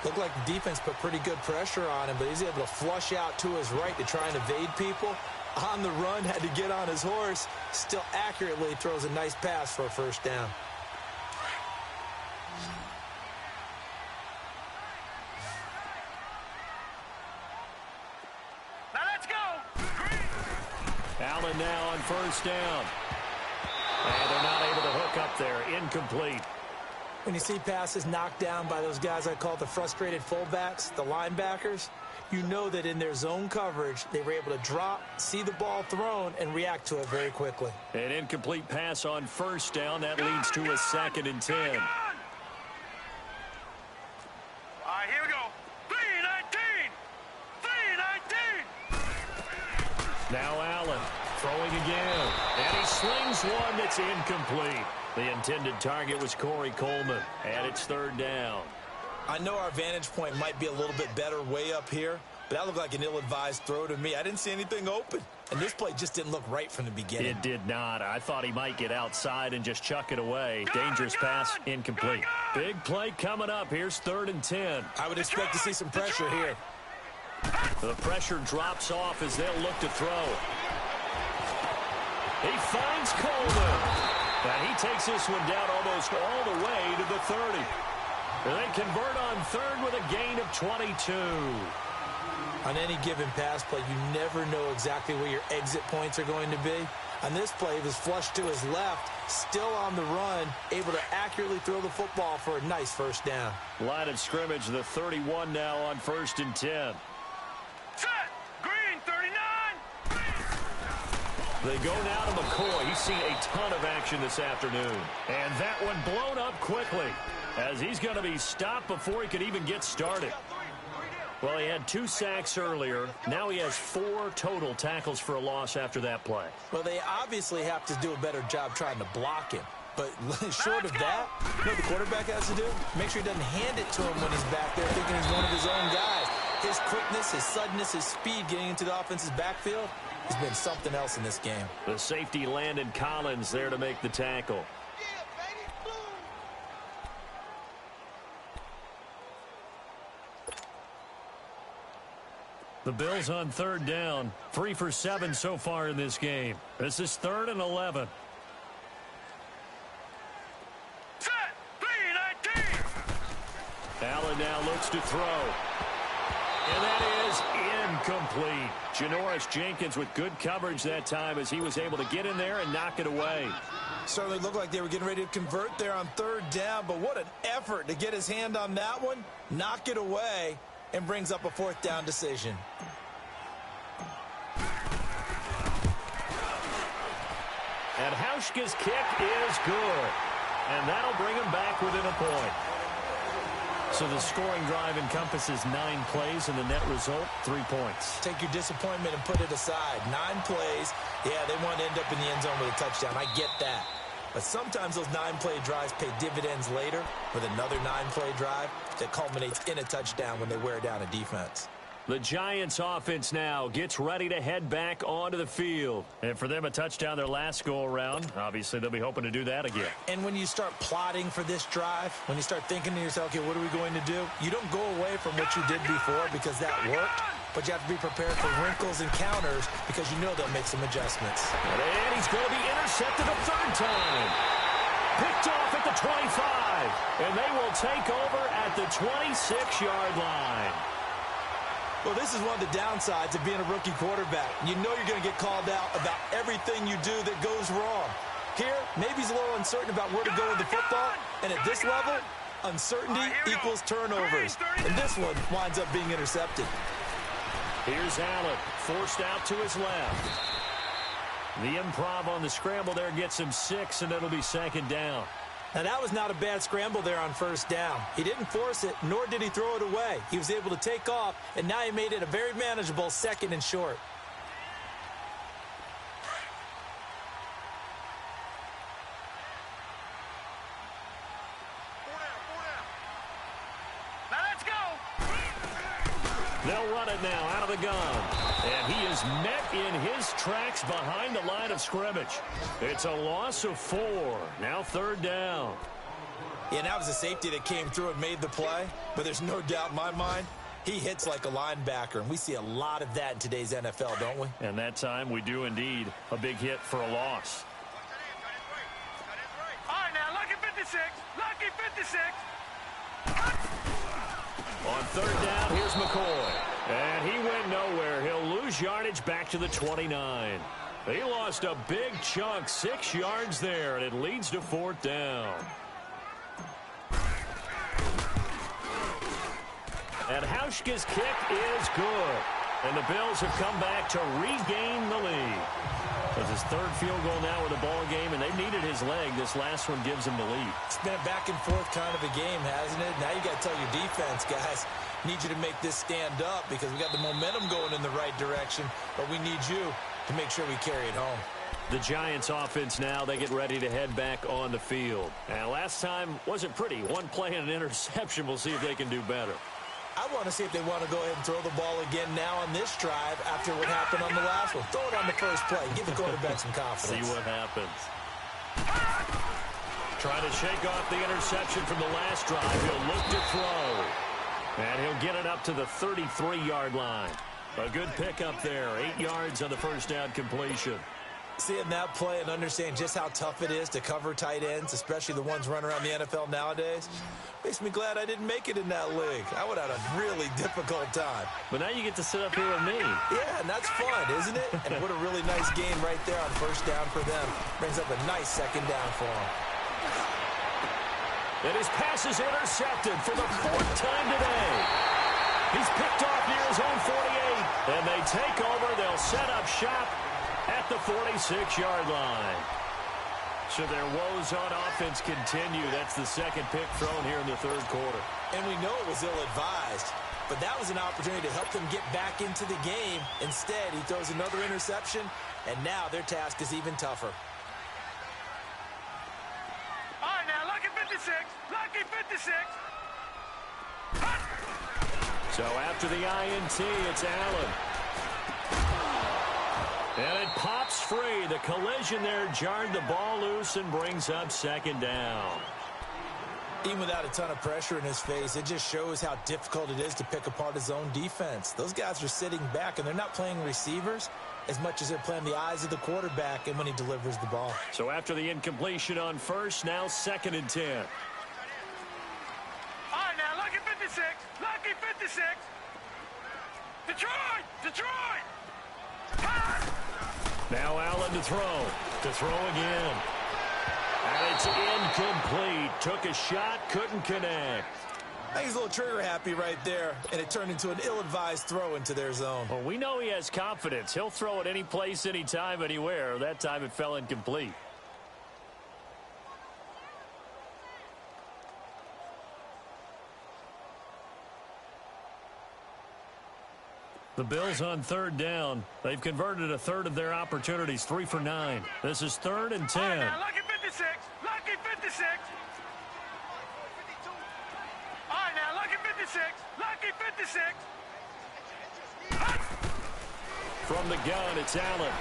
Looked like the defense put pretty good pressure on him, but he's able to flush out to his right to try and evade people. On the run, had to get on his horse. Still accurately throws a nice pass for a first down. Now let's go. Allen now on first down. And they're not able to hook up there. Incomplete. When you see passes knocked down by those guys I call the frustrated fullbacks, the linebackers, you know that in their zone coverage, they were able to drop, see the ball thrown, and react to it very quickly. An incomplete pass on first down. That leads to a 2nd and 10. All right, here we go. 3-19. 3-19. Now Allen throwing again. And he slings one that's incomplete. The intended target was Corey Coleman. And it's 3rd down. I know our vantage point might be a little bit better way up here, but that looked like an ill-advised throw to me. I didn't see anything open, and this play just didn't look right from the beginning. It did not. I thought he might get outside and just chuck it away. Dangerous pass, incomplete. Big play coming up. Here's 3rd and 10. I would expect to see some pressure here. The pressure drops off as they'll look to throw. He finds Coleman. And he takes this one down almost all the way to the 30. They convert on 3rd with a gain of 22. On any given pass play, you never know exactly where your exit points are going to be. On this play, he was flushed to his left, still on the run, able to accurately throw the football for a nice 1st down. Line of scrimmage, the 31 now on 1st and 10. Set. Green 39. They go now to McCoy. He's seen a ton of action this afternoon. And that one blown up quickly, as he's going to be stopped before he could even get started. Well, he had 2 sacks earlier. Now he has 4 total tackles for a loss after that play. Well, they obviously have to do a better job trying to block him. But short of that, you know what the quarterback has to do? Make sure he doesn't hand it to him when he's back there thinking he's one of his own guys. His quickness, his suddenness, his speed getting into the offense's backfield has been something else in this game. The safety Landon Collins there to make the tackle. The Bills on 3rd down. 3 for 7 so far in this game. This is 3rd and 11. Set. 3-19. Allen now looks to throw. And that is incomplete. Janoris Jenkins with good coverage that time as he was able to get in there and knock it away. Certainly looked like they were getting ready to convert there on 3rd down, but what an effort to get his hand on that one, knock it away, and brings up a 4th down decision. And Hauschka's kick is good. And that'll bring him back within a point. So the scoring drive encompasses 9 plays, and the net result, 3 points. Take your disappointment and put it aside. 9 plays. Yeah, they want to end up in the end zone with a touchdown. I get that. But sometimes those 9-play drives pay dividends later with another 9-play drive that culminates in a touchdown when they wear down a defense. The Giants offense now gets ready to head back onto the field. And for them, a touchdown their last go-around. Obviously, they'll be hoping to do that again. And when you start plotting for this drive, when you start thinking to yourself, okay, what are we going to do? You don't go away from what you did before because that worked, but you have to be prepared for wrinkles and counters because you know they'll make some adjustments. And he's going to be intercepted a 3rd time. Picked off at the 25. And they will take over at the 26-yard line. Well, this is one of the downsides of being a rookie quarterback. You know you're going to get called out about everything you do that goes wrong. Here, maybe he's a little uncertain about where to go with the football. And at this level, uncertainty equals turnovers. And this one winds up being intercepted. Here's Allen, forced out to his left. The improv on the scramble there gets him 6, and it'll be 2nd down. Now, that was not a bad scramble there on 1st down. He didn't force it, nor did he throw it away. He was able to take off, and now he made it a very manageable 2nd and short. Now let's go. They'll run it now out of the gun. And he is met in his tracks behind the line of scrimmage. It's a loss of 4. Now 3rd down. Yeah, that was a safety that came through and made the play, but there's no doubt in my mind he hits like a linebacker, and we see a lot of that in today's NFL, don't we? And that time we do indeed a big hit for a loss. All right, now, lucky 56. Lucky 56. On 3rd down, here's McCoy. And he went nowhere. He'll lose yardage back to the 29. He lost a big chunk, 6 yards there, and it leads to 4th down. And Hauschka's kick is good. And the Bills have come back to regain the lead. That's his 3rd field goal now in the ball game, and they've needed his leg. This last one gives him the lead. It's been a back and forth kind of a game, hasn't it? Now you got to tell your defense, guys, need you to make this stand up because we got the momentum going in the right direction, but we need you to make sure we carry it home. The Giants offense now, they get ready to head back on the field. And last time wasn't pretty. One play and an interception. We'll see if they can do better. I want to see if they want to go ahead and throw the ball again now on this drive after what happened on the last one. Throw it on the first play. Give the quarterback some confidence. See what happens. Trying to shake off the interception from the last drive. He'll look to throw. And he'll get it up to the 33-yard line. A good pickup there. 8 yards on the first down completion. Seeing that play and understand just how tough it is to cover tight ends, especially the ones running around the NFL nowadays, makes me glad I didn't make it in that league. I would have had a really difficult time. But now you get to sit up here with me. Yeah, and that's fun, isn't it? And what a really nice game right there on first down for them. Brings up a nice second down for them. And his pass is intercepted for the 4th time today. He's picked off near his own 48. And they take over. They'll set up shop at the 46-yard line. So their woes on offense continue. That's the second pick thrown here in the 3rd quarter. And we know it was ill-advised, but that was an opportunity to help them get back into the game. Instead, he throws another interception, and now their task is even tougher. All right, now, lucky 56. Lucky 56. So after the INT, it's Allen. And it pops free. The collision there jarred the ball loose and brings up 2nd down. Even without a ton of pressure in his face, it just shows how difficult it is to pick apart his own defense. Those guys are sitting back, and they're not playing receivers as much as they're playing the eyes of the quarterback and when he delivers the ball. So after the incompletion on first, now 2nd and 10. All right, now, lucky 56. Lucky 56. Detroit! Detroit! Now Allen to throw. To throw again. And it's incomplete. Took a shot, couldn't connect. I think he's a little trigger happy right there, and it turned into an ill-advised throw into their zone. Well, we know he has confidence. He'll throw it any place, anytime, anywhere. That time it fell incomplete. The Bills on 3rd down. They've converted a 1/3 of their opportunities, 3 for 9. This is 3rd and 10. All right, now, lucky 56. Lucky 56. All right, now, lucky 56. Lucky 56. From the gun, it's Allen.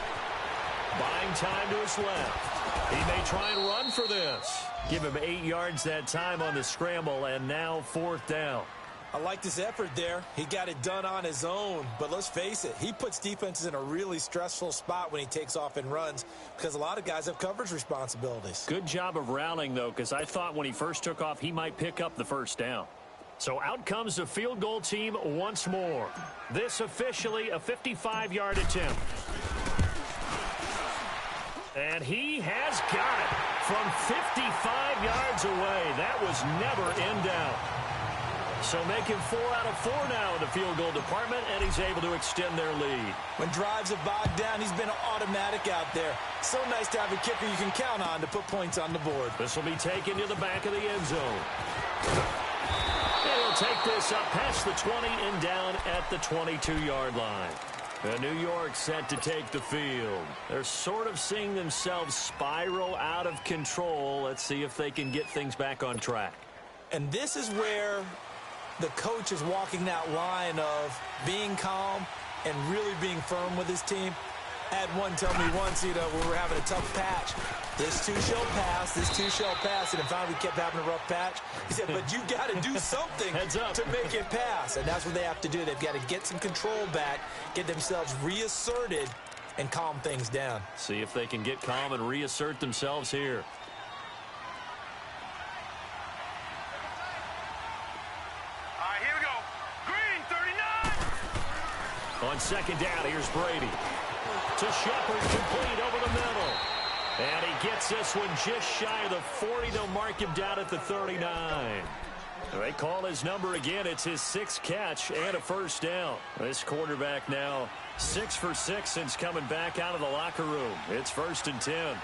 Buying time to his left. He may try and run for this. Give him 8 yards that time on the scramble, and now 4th down. I like this effort there. He got it done on his own, but let's face it, he puts defenses in a really stressful spot when he takes off and runs because a lot of guys have coverage responsibilities. Good job of rallying, though, because I thought when he first took off, he might pick up the 1st down. So out comes the field goal team once more. This officially a 55-yard attempt. And he has got it from 55 yards away. That was never in doubt. So making 4 out of 4 now in the field goal department, and he's able to extend their lead. When drives have bogged down, he's been automatic out there. So nice to have a kicker you can count on to put points on the board. This will be taken to the back of the end zone. And he'll take this up past the 20 and down at the 22-yard line. And New York set to take the field. They're sort of seeing themselves spiral out of control. Let's see if they can get things back on track. And this is where the coach is walking that line of being calm and really being firm with his team. I had one tell me once, we were having a tough patch. This too shall pass, this too shall pass. And finally we kept having a rough patch. He said, but you got to do something to make it pass. And that's what they have to do. They've got to get some control back, get themselves reasserted, and calm things down. See if they can get calm and reassert themselves here. On 2nd down, here's Brady. To Shepard, complete over the middle. And he gets this one just shy of the 40. They'll mark him down at the 39. They call his number again. It's his 6th catch and a first down. This quarterback now 6 for 6 since coming back out of the locker room. It's 1st and 10.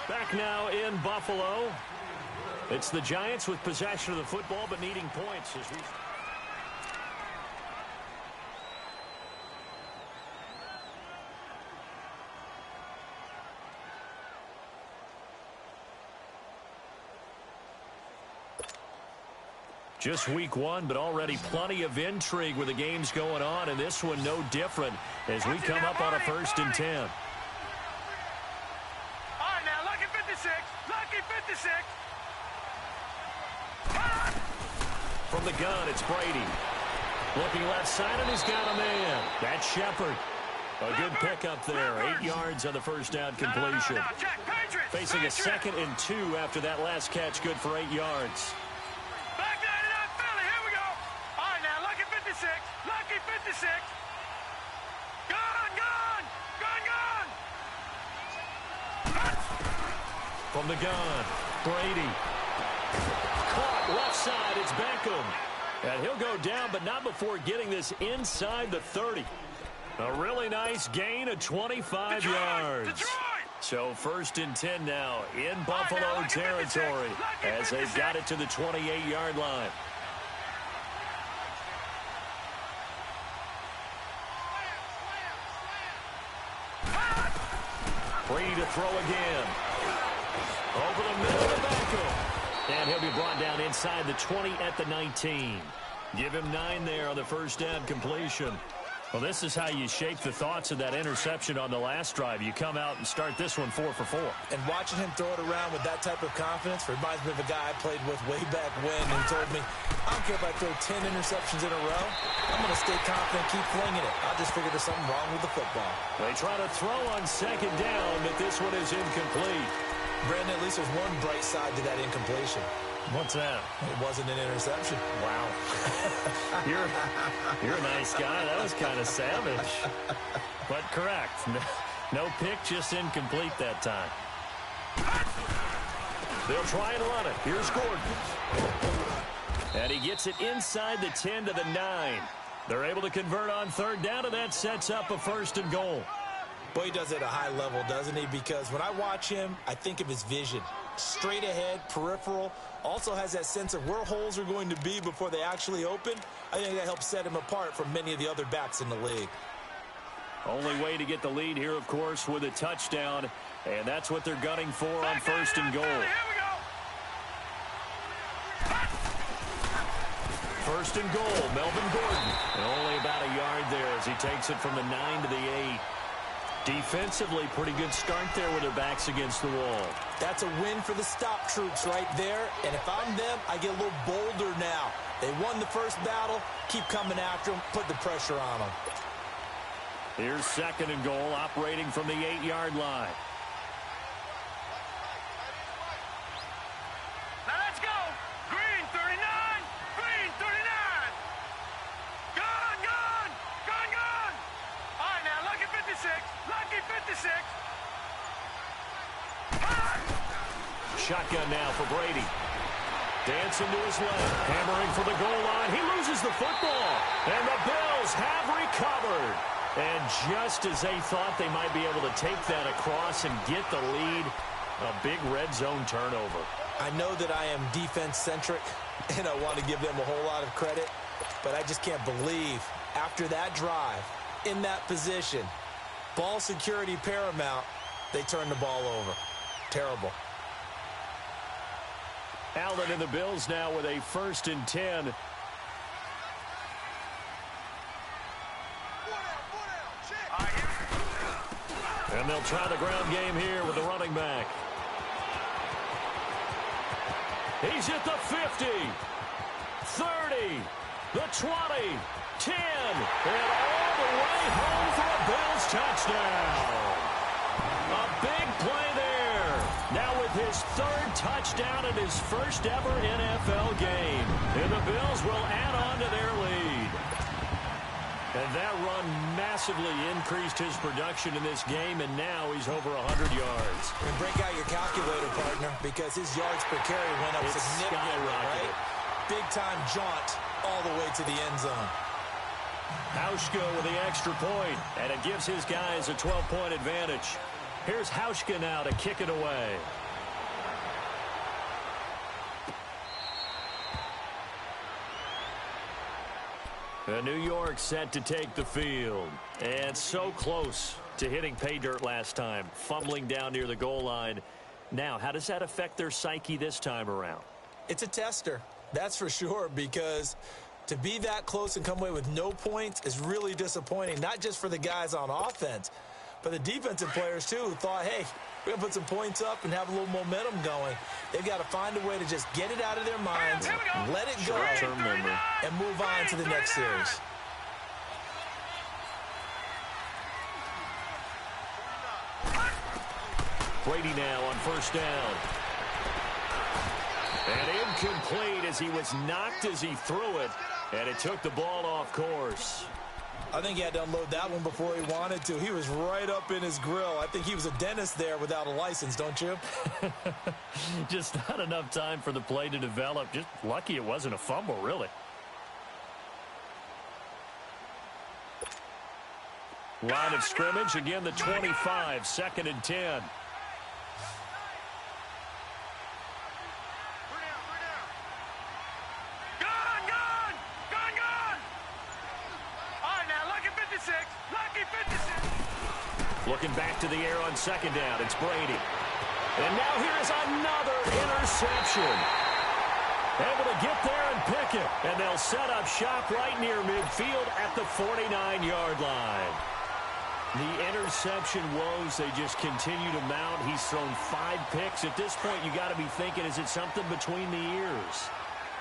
Back now in Buffalo. It's the Giants with possession of the football but needing points as we... Just week 1, but already plenty of intrigue with the games going on, and this one no different as we come up on a 1st and 10. All right, now, lucky 56. Lucky 56. From the gun, it's Brady. Looking left side, and he's got a man. That's Shepard. A good pickup there. 8 yards on the first down completion. No, check. Patriots. Facing a 2nd and 2 after that last catch, good for 8 yards. Back 99 Philly. Here we go. All right, now, lucky 56. Lucky 56. Gone, gone. Gone, gone. From the gun, Brady. Caught left side, it's Beckham. And he'll go down, but not before getting this inside the 30. A really nice gain of 25 yards. Detroit. So 1st and 10 now in Buffalo territory as they've got it to the 28-yard line. Brady to throw again. Over the middle to Beckham. And he'll be brought down inside the 20 at the 19. Give him 9 there on the first down completion. Well, this is how you shape the thoughts of that interception on the last drive. You come out and start this one 4 for 4. And watching him throw it around with that type of confidence reminds me of a guy I played with way back when who told me, I don't care if I throw 10 interceptions in a row. I'm going to stay confident, keep flinging it. I'll just figure there's something wrong with the football. They try to throw on 2nd down, but this one is incomplete. Brandon, at least there's one bright side to that incompletion. What's that? It wasn't an interception. Wow. You're a nice guy. That was kind of savage. But correct. No pick, just incomplete that time. They'll try and run it. Here's Gordon. And he gets it inside the 10 to the 9. They're able to convert on 3rd down, and that sets up a 1st and goal. Boy, he does it at a high level, doesn't he? Because when I watch him, I think of his vision. Straight ahead, peripheral. Also has that sense of where holes are going to be before they actually open. I think that helps set him apart from many of the other backs in the league. Only way to get the lead here, of course, with a touchdown. And that's what they're gunning for on 1st and goal. Here we go. 1st and goal, Melvin Gordon. And only about a yard there as he takes it from the 9 to the 8. Defensively, pretty good start there with their backs against the wall. That's a win for the stop troops right there. And if I'm them, I get a little bolder now. They won the first battle. Keep coming after them. Put the pressure on them. Here's 2nd and goal, operating from the 8-yard line. Now let's go. Green 39. Green 39. Gone, gone. Gone, gone. All right, now, lucky 56. Lucky 56. Shotgun now for Brady. Dancing to his left. Hammering for the goal line. He loses the football. And the Bills have recovered. And just as they thought they might be able to take that across and get the lead, a big red zone turnover. I know that I am defense-centric, and I want to give them a whole lot of credit, but I just can't believe after that drive, in that position, ball security paramount, they turned the ball over. Terrible. Allen and the Bills now with a 1st and 10. And they'll try the ground game here with the running back. He's at the 50, 30, the 20, 10, and all the way home for a Bills touchdown. A big play there. Now with his third touchdown in his first ever NFL game. And the Bills will add on to their lead. And that run massively increased his production in this game, and now he's over 100 yards. And break out your calculator, partner, because his yards per carry went up significantly, right? Big-time jaunt all the way to the end zone. Hauschka with the extra point, and it gives his guys a 12-point advantage. Here's Hauschka now to kick it away. And New York set to take the field. And so close to hitting pay dirt last time, fumbling down near the goal line. Now, how does that affect their psyche this time around? It's a tester, that's for sure, because to be that close and come away with no points is really disappointing, not just for the guys on offense, but the defensive players, too, who thought, hey, we're going to put some points up and have a little momentum going. They've got to find a way to just get it out of their minds, let it go, and move on to the next series. Brady now on first down. And incomplete as he was knocked as he threw it, and it took the ball off course. I think he had to unload that one before he wanted to. He was right up in his grill. I think he was a dentist there without a license, don't you? Just not enough time for the play to develop. Just lucky it wasn't a fumble, really. Line of scrimmage, again the 25, 2nd and 10. Looking back to the air on 2nd down, it's Brady. And now here's another interception. Able to get there and pick it. And they'll set up shop right near midfield at the 49-yard line. The interception woes, they just continue to mount. He's thrown 5 picks. At this point, you got to be thinking, is it something between the ears?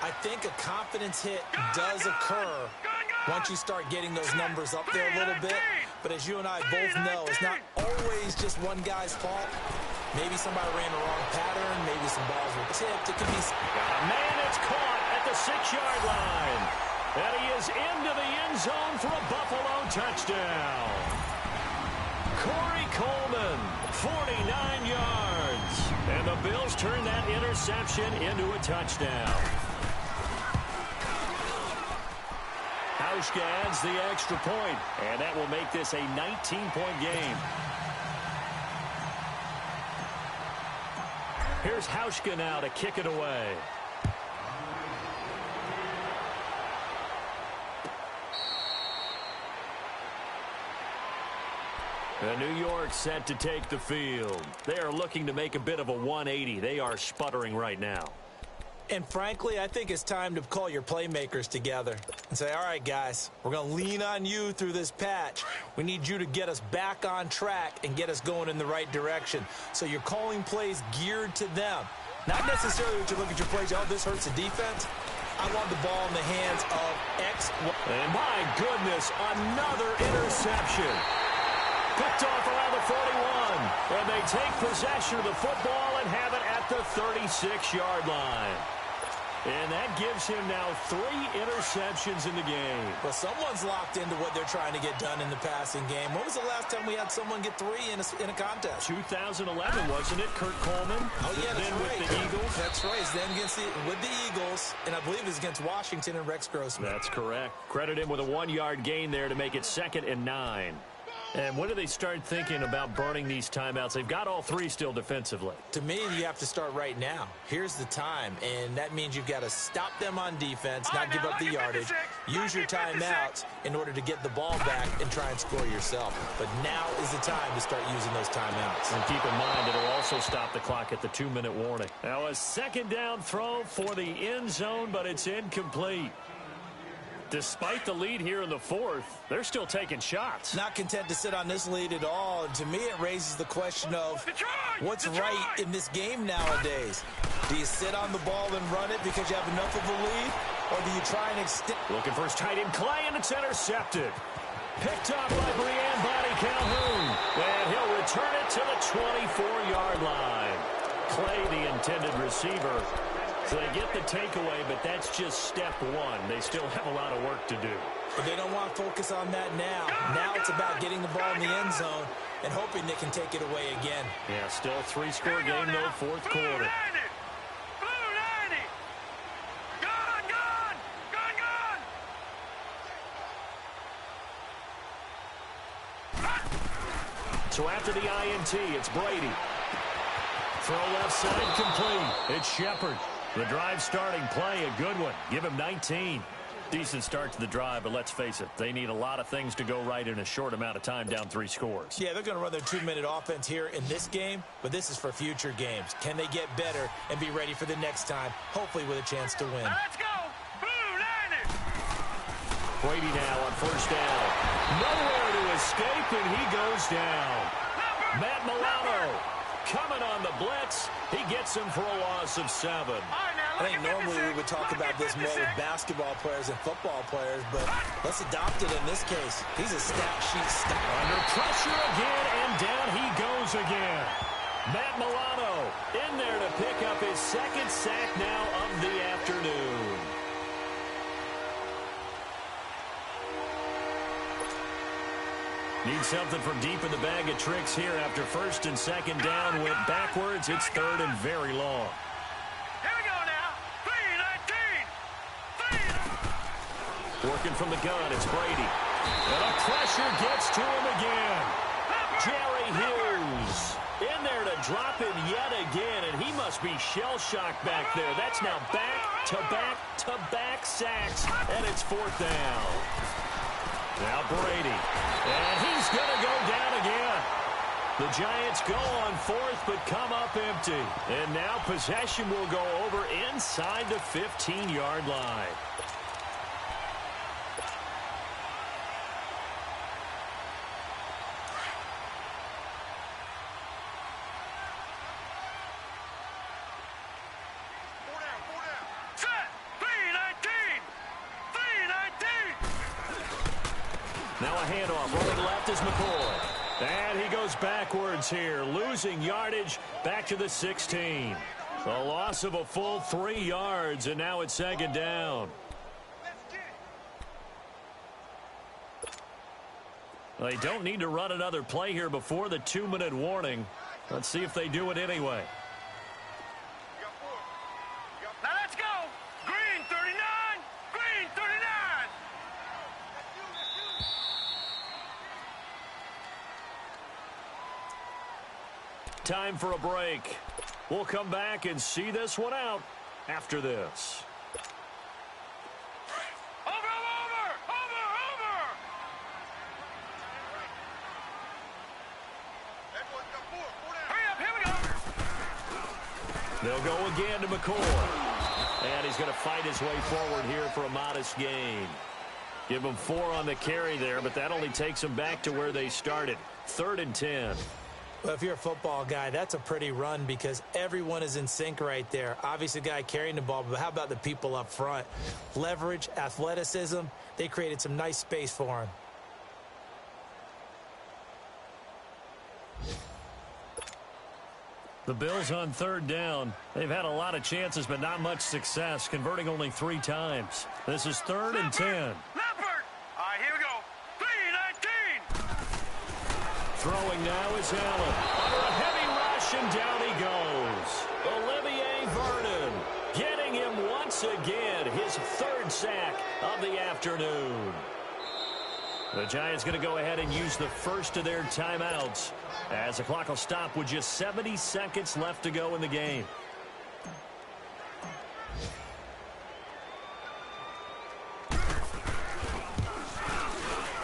I think a confidence hit does occur once you start getting those numbers up there a little bit. But as you and I both know, it's not always just one guy's fault. Maybe somebody ran the wrong pattern. Maybe some balls were tipped. It could be... A man is caught at the 6-yard line. And he is into the end zone for a Buffalo touchdown. Corey Coleman, 49 yards. And the Bills turn that interception into a touchdown. Hauschka adds the extra point, and that will make this a 19-point game. Here's Hauschka now to kick it away. And New York set to take the field. They are looking to make a bit of a 180. They are sputtering right now. And frankly, I think it's time to call your playmakers together and say, all right, guys, we're going to lean on you through this patch. We need you to get us back on track and get us going in the right direction. So you're calling plays geared to them. Not necessarily what you look at your plays, oh, this hurts the defense. I want the ball in the hands of X. And my goodness, another interception. Picked off around the 41. And they take possession of the football and have it at the 36-yard line. And that gives him now 3 interceptions in the game. Well, someone's locked into what they're trying to get done in the passing game. When was the last time we had someone get 3 in a contest? 2011, wasn't it? Kurt Coleman? Oh, yeah, that's then right. With the Eagles? That's right. It's then with the Eagles, and I believe it's against Washington and Rex Grossman. That's correct. Credit him with a 1-yard gain there to make it 2nd and 9. And when do they start thinking about burning these timeouts? They've got all 3 still defensively. To me, you have to start right now. Here's the time, and that means you've got to stop them on defense, not give up the yardage, use your timeouts in order to get the ball back and try and score yourself. But now is the time to start using those timeouts. And keep in mind, it'll also stop the clock at the 2-minute warning. Now a 2nd down throw for the end zone, but it's incomplete. Despite the lead here in the 4th, they're still taking shots. Not content to sit on this lead at all. And to me, it raises the question of what's right in this game nowadays. Do you sit on the ball and run it because you have enough of a lead? Or do you try and extend? Looking for his tight end, Clay, and it's intercepted. Picked up by Brian Body Calhoun. And he'll return it to the 24-yard line. Clay, the intended receiver. So they get the takeaway, but that's just step one. They still have a lot of work to do. But they don't want to focus on that now. Now it's about getting the ball in the end zone and hoping they can take it away again. Yeah, still a three-score game, though, fourth quarter. So after the INT, it's Brady. Throw left side complete. It's Shepard. The drive starting play, a good one. Give him 19. Decent start to the drive, but let's face it, they need a lot of things to go right in a short amount of time, down 3 scores. Yeah, they're going to run their 2-minute offense here in this game, but this is for future games. Can they get better and be ready for the next time, hopefully with a chance to win? Now let's go! Blue 90! Brady now on first down. Nowhere to escape, and he goes down. Matt Milano coming on the blitz. He gets him for a loss of 7. I think normally we would talk about this more with basketball players and football players, but let's adopt it in this case. He's a stat sheet star. Under pressure again, and down he goes again. Matt Milano in there to pick up his second sack now of the afternoon. Need something from deep in the bag of tricks here after first and second down. Went backwards. It's third and very long. Here we go now. 3-19. Working from the gun, it's Brady. And the pressure gets to him again. Jerry Hughes in there to drop him yet again, and he must be shell-shocked back there. That's now back-to-back-to-back sacks, and it's fourth down. Now Brady, and he's going to go down again. The Giants go on fourth, but come up empty. And now possession will go over inside the 15-yard line. Now a handoff. Rolling left is McCoy. And he goes backwards here, losing yardage back to the 16. A loss of a full 3 yards, and now it's second down. They don't need to run another play here before the 2-minute warning. Let's see if they do it anyway. Now let's go. Green 39. Green 39. Time for a break. We'll come back and see this one out after this. Over. Hurry up, here we go. They'll go again to McCoy. And he's going to fight his way forward here for a modest gain. Give him 4 on the carry there, but that only takes them back to where they started. 3rd and 10. Well, if you're a football guy, that's a pretty run because everyone is in sync right there. Obviously, the guy carrying the ball, but how about the people up front? Leverage, athleticism, they created some nice space for him. The Bills on 3rd down. They've had a lot of chances, but not much success, converting only 3 times. This is 3rd and 10. Leopard. All right, here we go. 3-19. Throwing now is Allen. Under a heavy rush, and down he goes. Olivier Vernon getting him once again, his 3rd sack of the afternoon. The Giants going to go ahead and use the first of their timeouts as the clock will stop with just 70 seconds left to go in the game.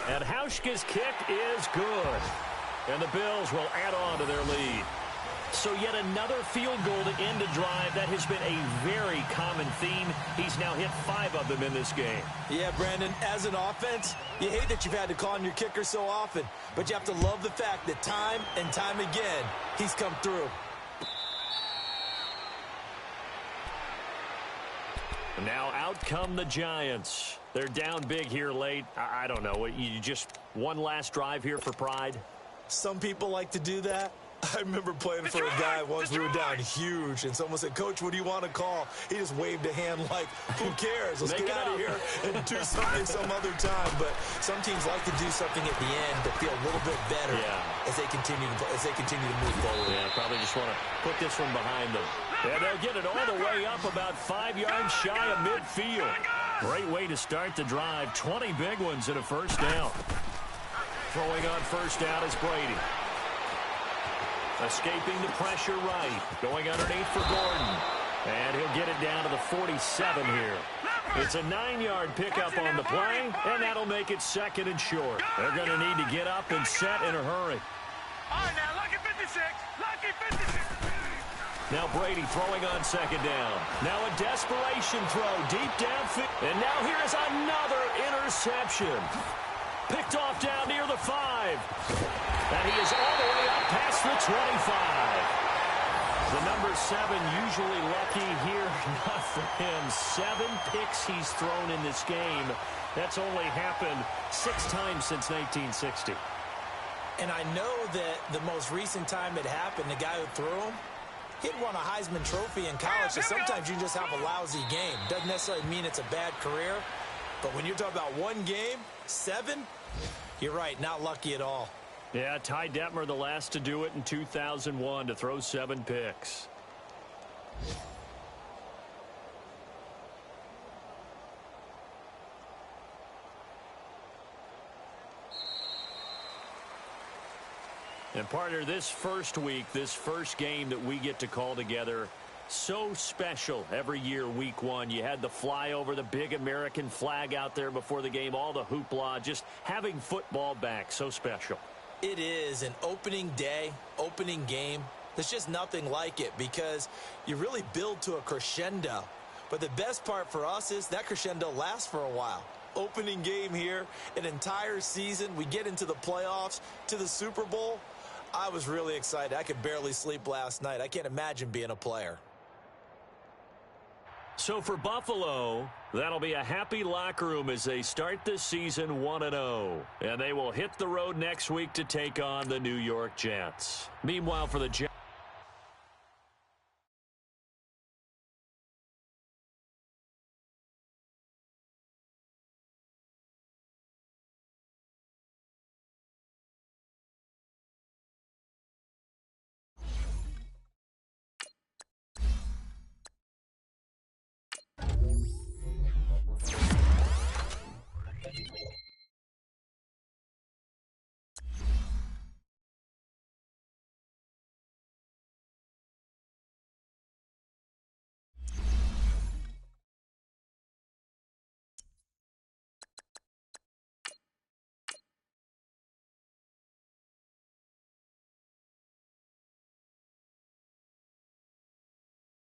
And Hauschka's kick is good. And the Bills will add on to their lead. So yet another field goal to end a drive. That has been a very common theme. He's now hit 5 of them in this game. Yeah, Brandon, as an offense, you hate that you've had to call on your kicker so often, but you have to love the fact that time and time again, he's come through. And now out come the Giants. They're down big here late. I don't know. You just one last drive here for pride? Some people like to do that. I remember playing for a guy once. We were down huge, and someone said, "Coach, what do you want to call?" He just waved a hand like, "Who cares? Let's get out of here and do something some other time." But some teams like to do something at the end to feel a little bit better as they continue to move forward. Yeah, probably just want to put this one behind them. And they'll get it all the way up about 5 yards shy of midfield. Great way to start the drive. 20 big ones and a first down. Throwing on first down is Brady. Escaping the pressure right. Going underneath for Gordon. And he'll get it down to the 47 here. It's a 9-yard pickup on the play, and that'll make it second and short. They're going to need to get up and set in a hurry. All right, now, lucky 56. Lucky 56. Now Brady throwing on second down. Now a desperation throw deep downfield. And now here is another interception. Picked off down near the 5. And he is all the way up past the 25. The number 7 usually lucky here. Not for him. 7 picks he's thrown in this game. That's only happened 6 times since 1960. And I know that the most recent time it happened, the guy who threw him, he'd won a Heisman Trophy in college, so sometimes you just have a lousy game. Doesn't necessarily mean it's a bad career, but when you're talking about one game, 7, you're right, not lucky at all. Yeah, Ty Detmer, the last to do it in 2001, to throw 7 picks. And partner, this first week, this first game that we get to call together, so special every year, week 1. You had the flyover, the big American flag out there before the game, all the hoopla, just having football back, so special. It is an opening day, opening game. There's just nothing like it because you really build to a crescendo. But the best part for us is that crescendo lasts for a while. Opening game here, an entire season. We get into the playoffs, to the Super Bowl. I was really excited. I could barely sleep last night. I can't imagine being a player. So for Buffalo, that'll be a happy locker room as they start this season 1-0. And they will hit the road next week to take on the New York Jets. Meanwhile, for the Jets.